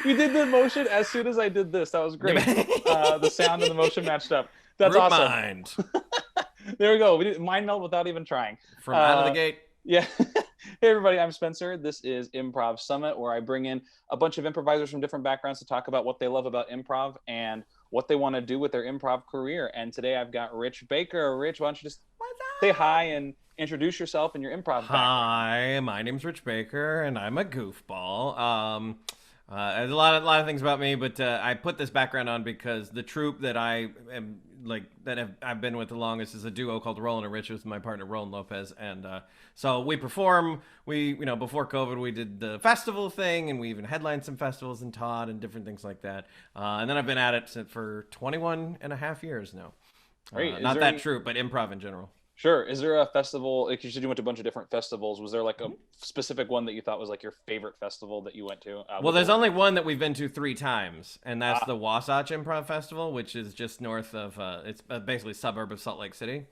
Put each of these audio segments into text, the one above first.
You did the motion as soon as I did this. That was great. The sound and the motion matched up. That's Group awesome. mind There we go. We did mind meld without even trying. from out of the Uh, gate. yeah. Hey, everybody. I'm Spencer. This is Improv Summit, where I bring in a bunch of improvisers from different backgrounds to talk about what they love about improv and what they want to do with their improv career. And today I've got Rich Baker. Rich, why don't you just What's say up? hi and introduce yourself and your improv background? Hi, my name's Rich Baker, and I'm a goofball. There's a lot of things about me, but I put this background on because the troupe that I am I've been with the longest is a duo called Rollin and Rich with my partner Rollin Lopez, and so we perform. Before COVID, we did the festival thing, and we even headlined some festivals and taught and different things like that. And then I've been at it for 21 and a half years now. Great. Is Not there that any troupe, but improv in general. Sure. Is there a festival? Like you said, you went to a bunch of different festivals. Was there like a specific one that you thought was like your favorite festival that you went to? Well, there's only one that we've been to 3 times, and that's Ah, the Wasatch Improv Festival, which is just north of, it's basically a suburb of Salt Lake City.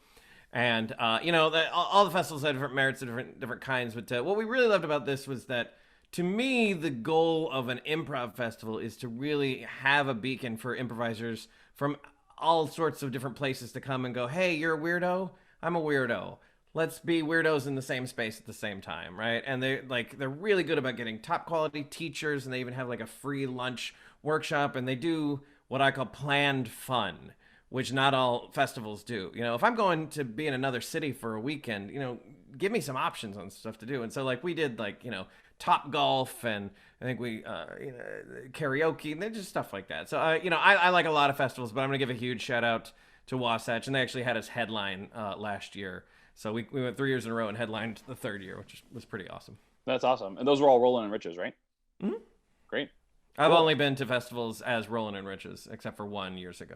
And, all the festivals have different merits, different kinds. But what we really loved about this was that, to me, the goal of an improv festival is to really have a beacon for improvisers from all sorts of different places to come and go, hey, you're a weirdo? I'm a weirdo. Let's be weirdos in the same space at the same time, right? And they're really good about getting top quality teachers, and they even have like a free lunch workshop, and they do what I call planned fun, which not all festivals do. If I'm going to be in another city for a weekend, give me some options on stuff to do. And so like we did like, top golf, and I think we karaoke, and then just stuff like that. So I like a lot of festivals, but I'm gonna give a huge shout out to Wasatch, and they actually had us headline last year. So we went 3 years in a row and headlined the third year, which was pretty awesome. that's awesome. And those were all Roland and Riches, right? Mhm. Great. I've Cool. only been to festivals as Rollin and Riches, except for one years ago.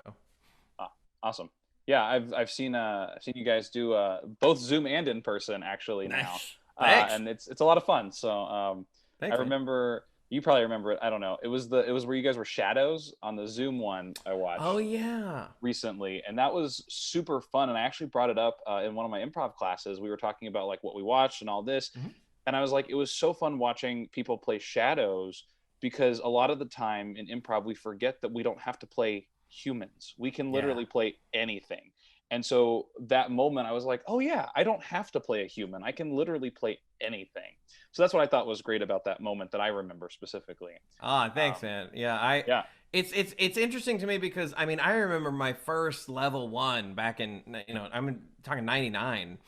Ah, awesome. Yeah, I've seen you guys do both Zoom and in person actually now, Nice. Thanks. and it's a lot of fun. So I Thanks, man. remember you probably remember it. I don't know. It was where you guys were shadows on the Zoom one I Oh watched yeah. recently, and that was super fun. And I actually brought it up in one of my improv classes. We were talking about like what we watched and all this, Mhm. and I was like, it was so fun watching people play shadows because a lot of the time in improv we forget that we don't have to play humans. We can Yeah. literally play anything. And so that moment I was like, oh yeah, I don't have to play a human. I can literally play anything. So that's what I thought was great about that moment that I remember specifically. Ah, thanks, Um, man. Yeah, I. yeah. It's interesting to me because I mean I remember my first level one back in I'm talking '99.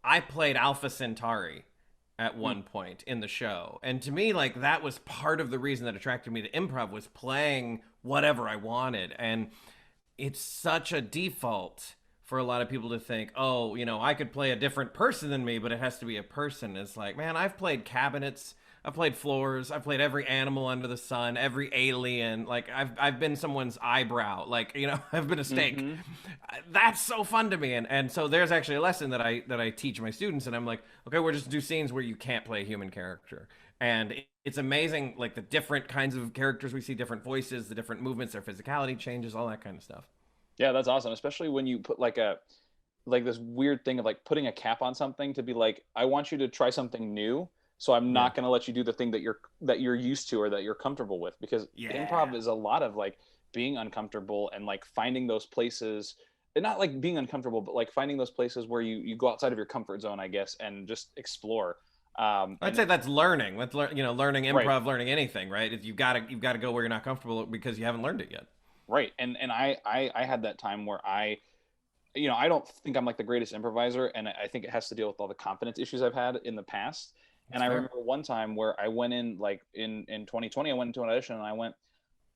I played Alpha Centauri at Hmm. one point in the show, and to me like that was part of the reason that attracted me to improv was playing whatever I wanted, and it's such a default for a lot of people to think, oh, I could play a different person than me, but it has to be a person. It's like, man, I've played cabinets, I've played floors, I've played every animal under the sun, every alien. Like I've been someone's eyebrow. Like I've been a steak. Hmm. That's so fun to me. And so there's actually a lesson that I teach my students, and I'm like, okay, we're just do scenes where you can't play a human character, and it's amazing like the different kinds of characters we see, different voices, the different movements, their physicality changes, all that kind of stuff. Yeah, that's awesome. Especially when you put like this weird thing of like putting a cap on something to be like, I want you to try something new. So I'm Yeah. not going to let you do the thing that you're used to or that you're comfortable with, because Yeah. improv is a lot of like being uncomfortable and like finding those places, and not like being uncomfortable, but like finding those places where you go outside of your comfort zone, I guess, and just explore. I'd And say that's learning. That's learning right, improv, learning anything, right? You've got to go where you're not comfortable because you haven't learned it yet. right. And I had that time where I don't think I'm like the greatest improviser, and I think it has to deal with all the confidence issues I've had in the past. And That's I fair. remember one time where I went in like in 2020, I went into an audition and I went,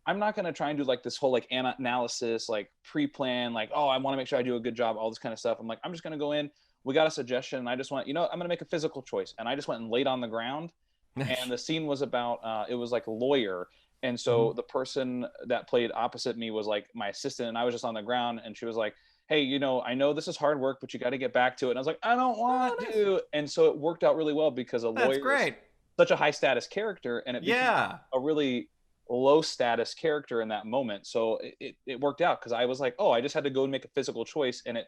I'm not going to try and do like this whole like analysis, like pre-plan, like, oh, I want to make sure I do a good job, all this kind of stuff. I'm like, I'm just going to go in. We got a suggestion, and I just went, I'm going to make a physical choice, and I just went and laid on the ground. And Nice. the scene was about it was like a lawyer, and Mhm. so the person that played opposite me was like my assistant, and I was just on the ground, and she was like, hey, I know this is hard work, but you got to get back to it. And I was like, I don't want Oh, nice. to. And so it worked out really well because a That's lawyer is great. such a high status character, and it became Yeah. a really low status character in that moment. So it worked out because I was like, oh, I just had to go and make a physical choice, and it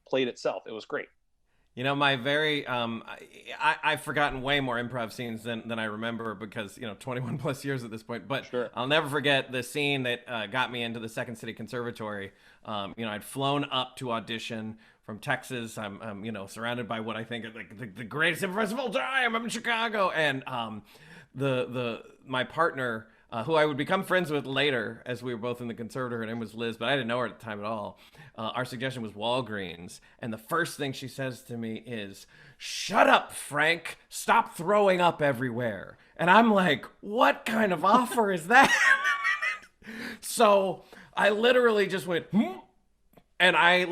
played itself. It was great. You know, my very I've forgotten way more improv scenes than I remember because 21 plus years at this point. But Sure. I'll never forget the scene that got me into the Second City Conservatory. I'd flown up to audition from Texas. I'm surrounded by what I think are like the greatest improv of all time. I'm in Chicago, and the my partner, who I would become friends with later as we were both in the conservatory. Her name was Liz, but I didn't know her at the time at all. Our suggestion was Walgreens. And the first thing she says to me is, "Shut up, Frank. Stop throwing up everywhere." And I'm like, what kind of offer is that? So I literally just went, hmm? And I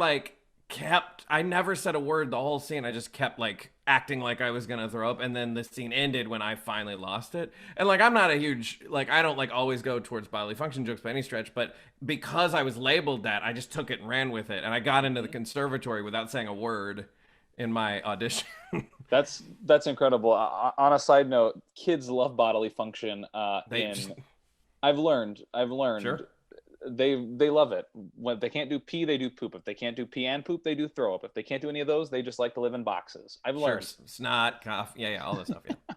never said a word the whole scene. I just kept like acting like I was gonna throw up, and then the scene ended when I finally lost it. And like, I'm not a huge, like, I don't like always go towards bodily function jokes by any stretch, but because I was labeled that, I just took it and ran with it, and I got into the conservatory without saying a word in my audition. That's incredible. On a side note, kids love bodily function. They just, I've learned sure. they love it. When they can't do pee, they do poop. If they can't do pee and poop, they do throw up. If they can't do any of those, they just like to live in boxes. I've Sure, learned. snot, cough, yeah, all that stuff. Yeah,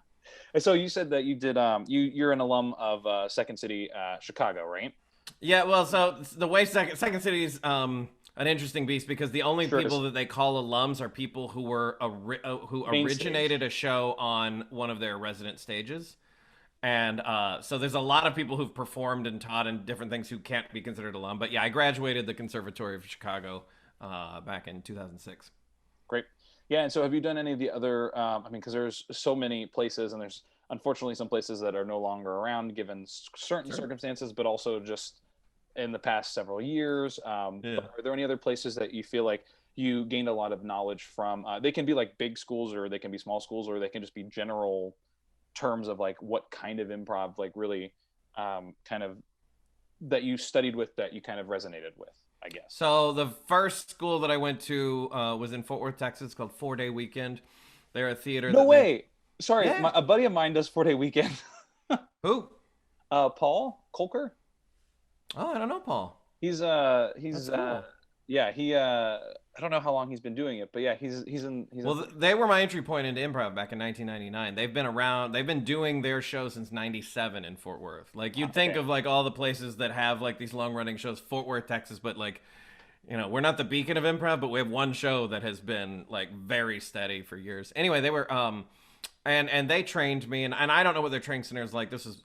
And so you said that you did you're an alum of Second City, Chicago, right? yeah. Well, so the way Second City is an interesting beast because the only Sure people is. that they call alums are people who Main originated stage. a show on one of their resident stages. And so there's a lot of people who've performed and taught in different things who can't be considered alum. But yeah, I graduated the Conservatory of Chicago back in 2006. Great. Yeah, and so have you done any of the other? I mean, because there's so many places, and there's unfortunately some places that are no longer around given certain Sure. circumstances, but also just in the past several years. Yeah. But are there any other places that you feel like you gained a lot of knowledge from? They can be like big schools, or they can be small schools, or they can just be general terms of like what kind of improv, like really, kind of that you studied with that you kind of resonated with, I guess. So the first school that I went to was in Fort Worth, Texas, called 4 Day Weekend. They're a theater No that they way. Sorry, yeah. a buddy of mine does 4 Day Weekend. Who? Paul Kolker. Oh, I don't know, Paul. He's That's cool. yeah, he I don't know how long he's been doing it, but yeah, he's in. Well, they were my entry point into improv back in 1999. They've been around. They've been doing their show since '97 in Fort Worth. Like you'd think Okay. of like all the places that have like these long running shows, Fort Worth, Texas, but like we're not the beacon of improv, but we have one show that has been like very steady for years. Anyway, they were and they trained me, and I don't know what their training center is like. This is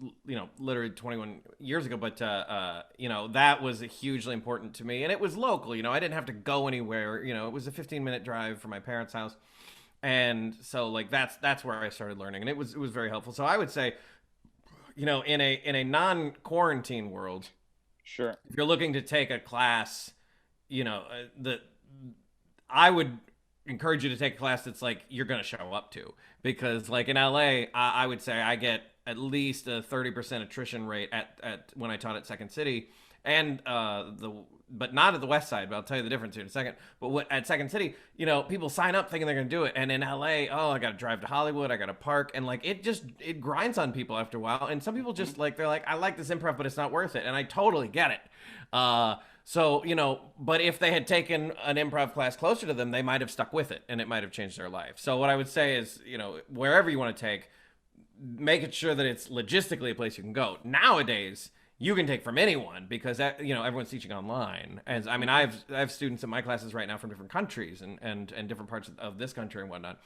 literally 21 years ago, but that was hugely important to me, and it was local. I didn't have to go anywhere. It was a 15-minute drive from my parents' house, and so like that's where I started learning, and it was very helpful. So I would say, in a non-quarantine world, Sure. if you're looking to take a class, the I would encourage you to take a class that's like you're going to show up to, because like in LA, I would say I get at least a 30% attrition rate at when I taught at Second City, and but not at the West Side. But I'll tell you the difference here in a second. But at Second City, people sign up thinking they're going to do it, and in LA, oh, I got to drive to Hollywood, I got to park, and like it grinds on people after a while. And some people just like they're like, I like this improv, but it's not worth it, and I totally get it. So, but if they had taken an improv class closer to them, they might have stuck with it and it might have changed their life. So, what I would say is, wherever you want to take, make it sure that it's logistically a place you can go. Nowadays, you can take from anyone because, everyone's teaching online. And I mean, I have students in my classes right now from different countries and different parts of this country and whatnot.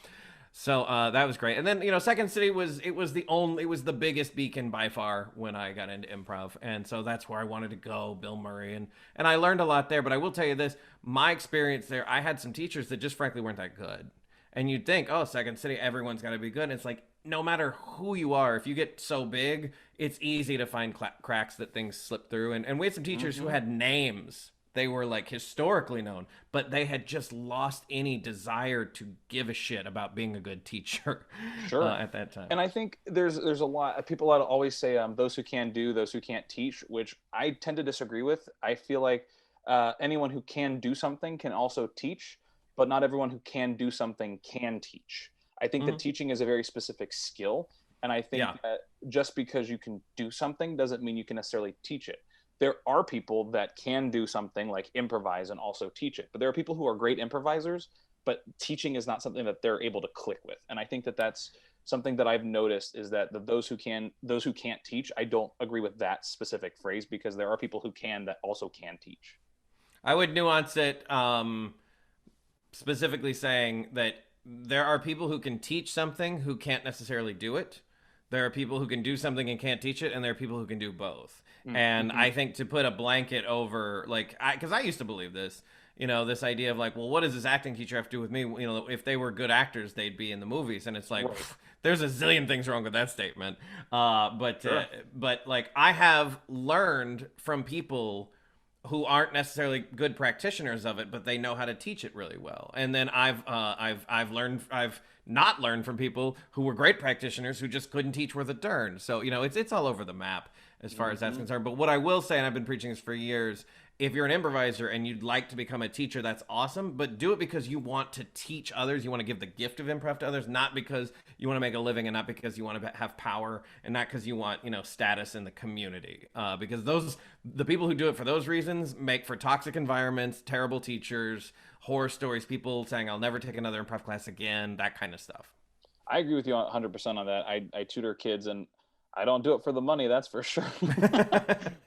So that was great. And then Second City was the biggest beacon by far when I got into improv, and so that's where I wanted to go. Bill Murray and I learned a lot there. But I will tell you this: my experience there, I had some teachers that just frankly weren't that good. And you'd think, oh, Second City, everyone's got to be good. And it's like no matter who you are, if you get so big, it's easy to find cracks that things slip through. And we had some teachers who Hmm. had names. They were like historically known, but they had just lost any desire to give a shit about being a good teacher Sure. at that time. And I think there's a lot people that always say, those who can do, those who can't teach, which I tend to disagree with. I feel like anyone who can do something can also teach, but not everyone who can do something can teach. I think that Hmm. teaching is a very specific skill, and I think Yeah. that just because you can do something doesn't mean you can necessarily teach it. There are people that can do something like improvise and also teach it, but there are people who are great improvisers but teaching is not something that they're able to click with. And I think that that's something that I've noticed, is that those who can't teach, I don't agree with that specific phrase, because there are people who can, that also can teach. I would nuance it, specifically saying that there are people who can teach something who can't necessarily do it. There are people who can do something and can't teach it, and there are people who can do both. And I think to put a blanket over, like, because I used to believe this, this idea of like, well, what does this acting teacher have to do with me? If they were good actors, they'd be in the movies. And it's like, Right. there's a zillion things wrong with that statement. But Sure. like, I have learned from people who aren't necessarily good practitioners of it, but they know how to teach it really well. And then I've not learned from people who were great practitioners who just couldn't teach worth a darn. So it's all over the map as far as that's concerned. But what I will say, and I've been preaching this for years, if you're an improviser and you'd like to become a teacher, that's awesome. But do it because you want to teach others. You want to give the gift of improv to others, not because you want to make a living, and not because you want to have power, and not because you want status in the community. Because the people who do it for those reasons make for toxic environments, terrible teachers, horror stories, people saying I'll never take another improv class again, that kind of stuff. I agree with you 100% on that. I tutor kids, and I don't do it for the money, that's for sure.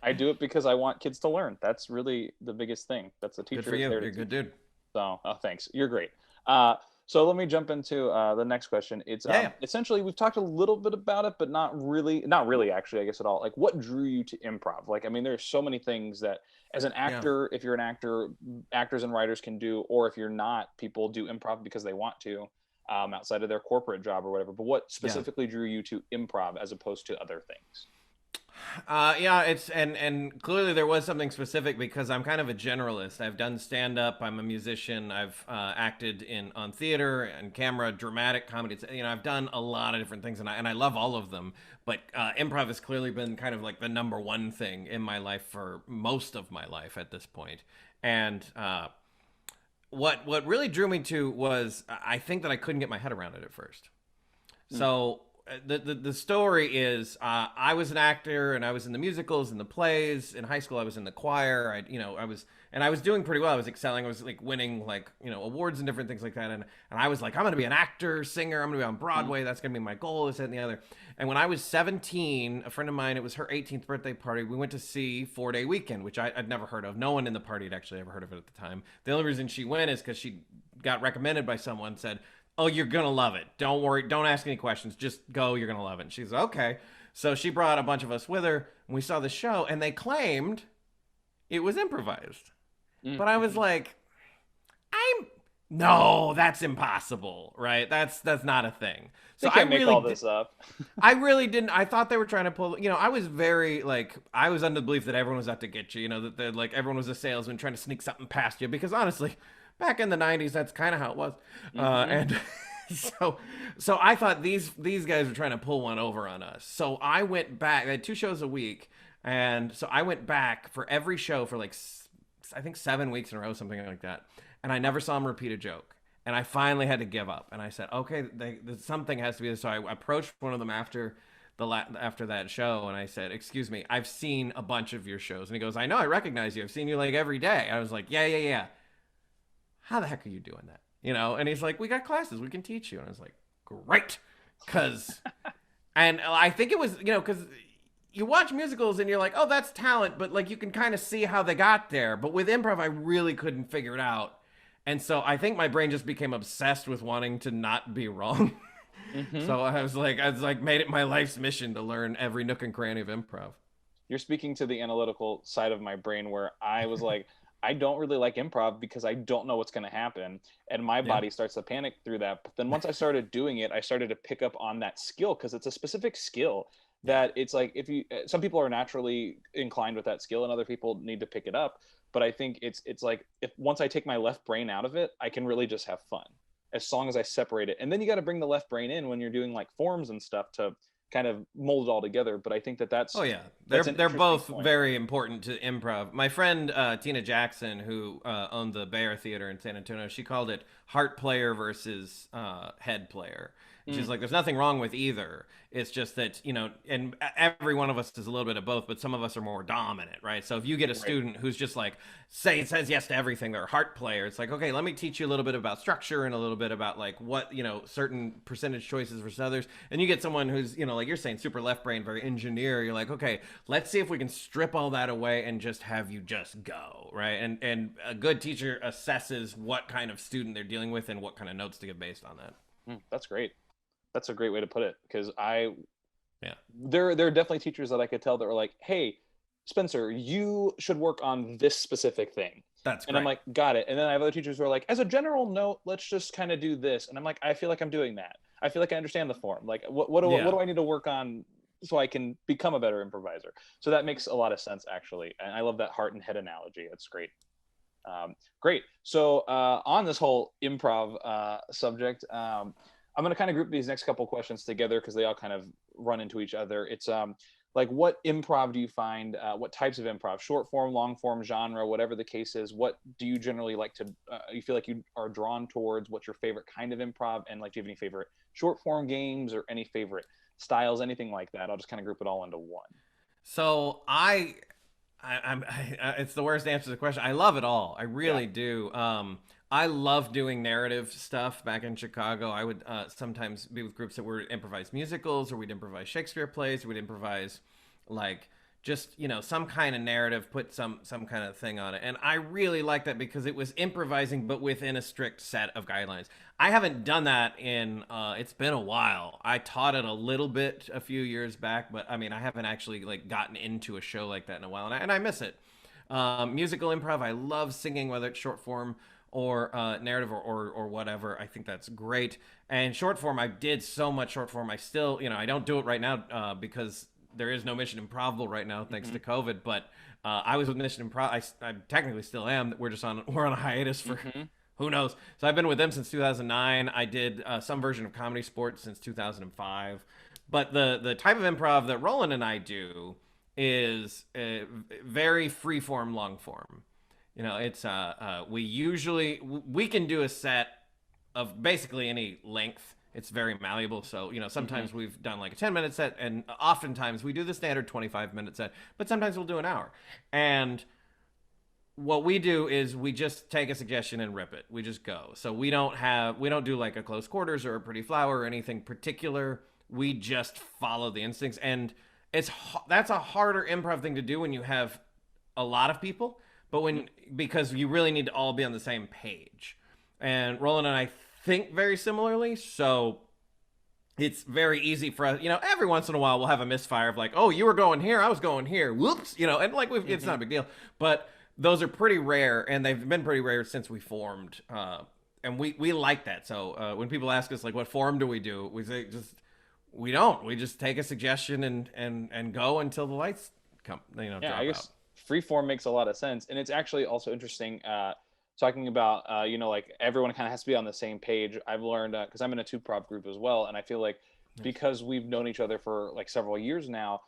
I do it because I want kids to learn. That's really the biggest thing. That's the teacher. Good for you. You're a good dude. So, thanks. You're great. So let me jump into the next question. It's essentially, we've talked a little bit about it, but not really actually, I guess, at all. Like, what drew you to improv? Like, I mean, there's so many things that as an actor, if you're an actor, actors and writers can do, or if you're not, people do improv because they want to. Outside of their corporate job or whatever. But what specifically drew you to improv as opposed to other things? It's and clearly there was something specific, because I'm kind of a generalist. I've done stand-up, I'm a musician, I've acted on theater and camera, dramatic comedy. I've done a lot of different things, and I love all of them. But improv has clearly been kind of like the number one thing in my life for most of my life at this point. And what really drew me to was, I think that I couldn't get my head around it at first. So the story is, I was an actor, and I was in the musicals and the plays. In high school, I was in the choir. I was doing pretty well. I was excelling. I was like winning awards and different things like that. And I was like, I'm going to be an actor, singer. I'm going to be on Broadway. That's going to be my goal, this, that, and the other. And when I was 17, a friend of mine, it was her 18th birthday party. We went to see 4 Day Weekend, which I'd never heard of. No one in the party had actually ever heard of it at the time. The only reason she went is because she got recommended by someone, said, oh, you're going to love it. Don't worry. Don't ask any questions. Just go. You're going to love it. And she's okay. So she brought a bunch of us with her, and we saw the show, and they claimed it was improvised. But I was like, no, that's impossible, right? That's not a thing. So I can't make all this up. I really didn't. I thought they were trying to pull, I was very I was under the belief that everyone was out to get you, that everyone was a salesman trying to sneak something past you, because honestly, back in the 90s, that's kind of how it was. And so I thought these guys were trying to pull one over on us. So I went back. They had 2 shows a week. And so I went back for every show for I think 7 weeks in a row, something like that. And I never saw him repeat a joke. And I finally had to give up. And I said, okay, something has to be this. So I approached one of them after that show, and I said, excuse me, I've seen a bunch of your shows. And he goes, I know, I recognize you. I've seen you every day. I was like, yeah. How the heck are you doing that? And he's like, we got classes, we can teach you. And I was like, great. And I think it was, because you watch musicals and you're like, oh, that's talent, but you can kind of see how they got there. But with improv, I really couldn't figure it out. And so I think my brain just became obsessed with wanting to not be wrong. So I was like, made it my life's mission to learn every nook and cranny of improv. You're speaking to the analytical side of my brain, where I was like, I don't really like improv because I don't know what's going to happen. And my body starts to panic through that. But then once I started doing it, I started to pick up on that skill, because it's a specific skill that it's like, some people are naturally inclined with that skill and other people need to pick it up. But I think it's like, if once I take my left brain out of it, I can really just have fun as long as I separate it. And then you got to bring the left brain in when you're doing forms and stuff to kind of mold it all together. But I think that's they're both very important to improv. My friend Tina Jackson, who owned the Bear Theater in San Antonio, she called it heart player versus head player. Which is like, there's nothing wrong with either. It's just that, and every one of us is a little bit of both, but some of us are more dominant, right? So if you get a student who's just like, says yes to everything, they're a heart player, it's like, okay, let me teach you a little bit about structure and a little bit about like what, certain percentage choices versus others. And you get someone who's, like you're saying, super left brain, very engineer. You're like, okay, let's see if we can strip all that away and just have you just go, right? And a good teacher assesses what kind of student they're dealing with and what kind of notes to give based on that. That's great. That's a great way to put it, because there are definitely teachers that I could tell that were like, hey, Spencer, you should work on this specific thing. That's great. And I'm like, got it. And then I have other teachers who are like, as a general note, let's just kind of do this. And I'm like, I feel like I'm doing that. I feel like I understand the form. Like, what do I need to work on so I can become a better improviser? So that makes a lot of sense, actually. And I love that heart and head analogy. That's great. Great. So on this whole improv subject, I'm going to kind of group these next couple questions together because they all kind of run into each other. It's like, what improv do you find? What types of improv? Short form, long form, genre, whatever the case is. What do you generally like to? You feel like you are drawn towards? What's your favorite kind of improv? And like, do you have any favorite short form games or any favorite styles? Anything like that? I'll just kind of group it all into one. So it's the worst answer to the question. I love it all. I really do. I love doing narrative stuff. Back in Chicago, I would sometimes be with groups that would improvise musicals, or we'd improvise Shakespeare plays, or we'd improvise like just, some kind of narrative, put some kind of thing on it. And I really like that because it was improvising, but within a strict set of guidelines. I haven't done that in, it's been a while. I taught it a little bit a few years back, but I mean, I haven't actually like gotten into a show like that in a while, and I miss it. Musical improv, I love singing, whether it's short form or narrative or whatever. I think that's great. And short form, I did so much short form. I still, I don't do it right now because there is no Mission Improbable right now, thanks to COVID. But I was with Mission Improv. I technically still am. We're on a hiatus for who knows. So I've been with them since 2009. I did some version of Comedy Sports since 2005. But the type of improv that Rollin and I do is very free form, long form. It's we can do a set of basically any length. It's very malleable. So, sometimes we've done like a 10-minute set, and oftentimes we do the standard 25-minute set, but sometimes we'll do an hour. And what we do is we just take a suggestion and rip it. We just go. So we don't do like a close quarters or a pretty flower or anything particular. We just follow the instincts. And that's a harder improv thing to do when you have a lot of people. But because you really need to all be on the same page. And Rollin and I think very similarly, so it's very easy for us. Every once in a while we'll have a misfire of like, oh, you were going here, I was going here, whoops, and like it's not a big deal. But those are pretty rare, and they've been pretty rare since we formed. And we like that. So when people ask us like, what form do? We say we don't. We just take a suggestion and go until the lights come. Drop out. Free form makes a lot of sense. And it's actually also interesting talking about, like everyone kind of has to be on the same page. I've learned, because I'm in a Twoprov group as well. And I feel like because we've known each other for like several years now,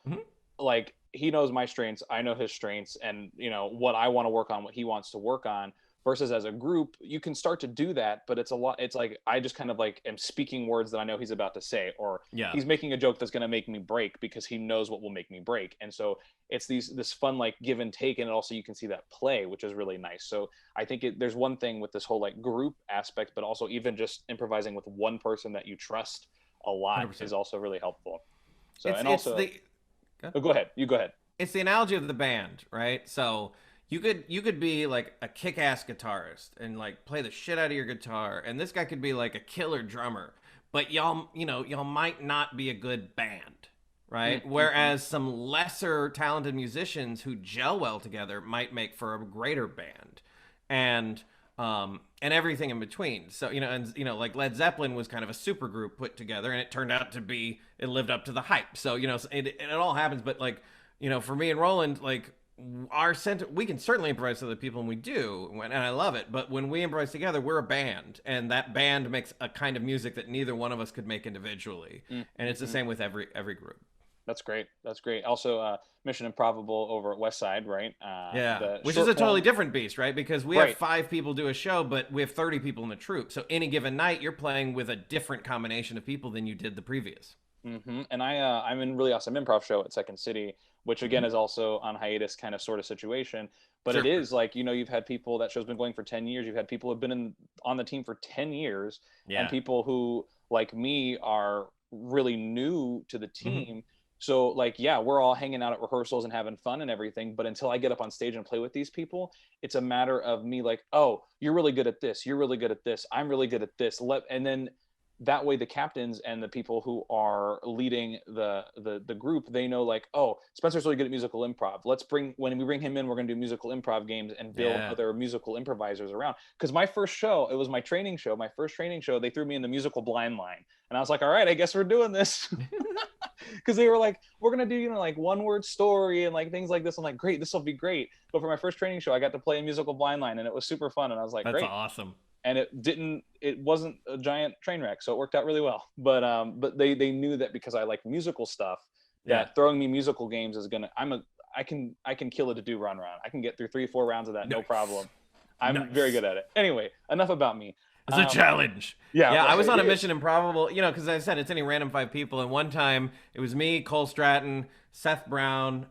like he knows my strengths, I know his strengths, and, what I want to work on, what he wants to work on. Versus as a group, you can start to do that, but it's like I just kind of like am speaking words that I know he's about to say, or he's making a joke that's going to make me break because he knows what will make me break. And so it's this fun like give and take, and also you can see that play, which is really nice. So I think there's one thing with this whole like group aspect, but also even just improvising with one person that you trust a lot 100%. Is also really helpful. So go ahead. You go ahead. It's the analogy of the band, right? So you could be like a kick-ass guitarist and like play the shit out of your guitar, and this guy could be like a killer drummer, but y'all might not be a good band, right? Whereas some lesser talented musicians who gel well together might make for a greater band, and everything in between. So like Led Zeppelin was kind of a super group put together, and it turned out to be, it lived up to the hype. So it all happens, but like for me and Roland, like we can certainly improvise with other people, and we do, and I love it. But when we improvise together, we're a band, and that band makes a kind of music that neither one of us could make individually. And it's the same with every group. That's great. That's great. Also, Mission Improbable over at West Side, right? Yeah, The which is short a totally form, different beast, right? Because we have right? 5 people do a show, but we have 30 people in the troupe. So any given night, you're playing with a different combination of people than you did the previous. And I'm in really awesome improv show at Second City, which again Mhm. is also on hiatus, kind of sort of situation. But it Sure. is like, you've had people, that show's been going for 10 years. You've had people who've been on the team for 10 years, and Yeah. people who like me are really new to the Hmm. team. So like, yeah, we're all hanging out at rehearsals and having fun and everything. But until I get up on stage and play with these people, it's a matter of me like, oh, you're really good at this. You're really good at this. I'm really good at this. And then that way the captains and the people who are leading the group, they know like, oh, Spencer's really good at musical improv, when we bring him in, we're going to do musical improv games and build Yeah. other musical improvisers around. Because my first show, it was my training show, they threw me in the musical blind line, and I was like, all right, I guess we're doing this. Because they were like, we're gonna do, like, one word story and like things like this. I'm like, great, this will be great. But for my first training show, I got to play a musical blind line, and it was super fun, and I was like, That's great. awesome. And it wasn't a giant train wreck, so it worked out really well. But they knew that because I like musical stuff, Yeah. that throwing me musical games is gonna I can kill it to do run. I can get through 3-4 rounds of that, no Nice. problem. I'm very Nice. good at it. Anyway, enough about me. It's a challenge. Yeah, Yeah, I was it on a is. Mission Improbable, because I said it's any random 5 people, and one time it was me, Cole Stratton, Seth Brown,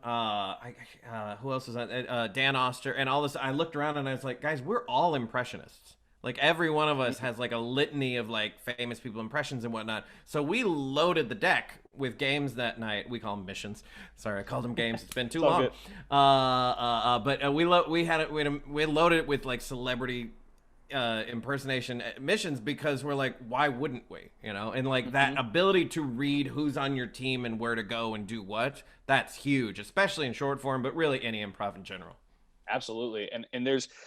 who else was on? Dan Oster, and all this. I looked around and I was like, guys, we're all impressionists. Like every one of us has like a litany of like famous people impressions and whatnot. So we loaded the deck with games that night. We call them missions. Sorry, I called them games. It's been too It's all long. good. But we loaded it with like celebrity impersonation missions, because we're like, why wouldn't we? And like that Hmm. ability to read who's on your team and where to go and do what, that's huge, especially in short form, but really any improv in general. Absolutely. And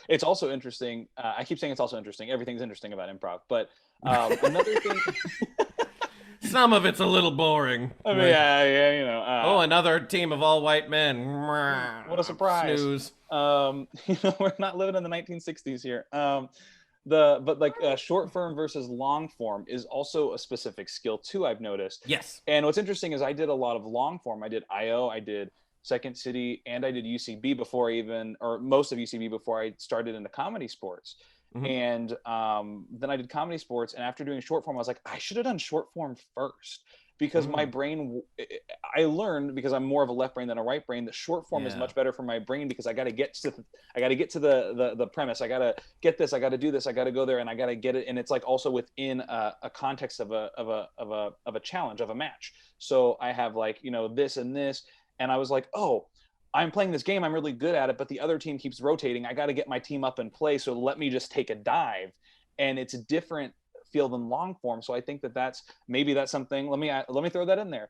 it's also interesting. I keep saying it's also interesting. Everything's interesting about improv. But another thing, Some of it's a little boring. I mean, Like, yeah, oh, another team of all white men. what a surprise. Snooze. We're not living in the 1960s here. But like, short form versus long form is also a specific skill too, I've noticed. Yes. And what's interesting is I did a lot of long form. I did IO, I did Second City, and I did UCB or most of UCB before I started into comedy sports. Hmm. And then I did comedy sports, and after doing short form, I was like, I should have done short form first, because my Mm. brain, I learned, because I'm more of a left brain than a right brain, that short form is Yeah. much better for my brain, because I got to get to the premise. I got to get this. I got to do this. I got to go there, and I got to get it. And it's like also within a context of a challenge, of a match. So I have like, this and this, and I was like, oh, I'm playing this game, I'm really good at it, but the other team keeps rotating. I got to get my team up and play. So let me just take a dive. And it's a different feel than long form. So I think that's something. Let me throw that in there.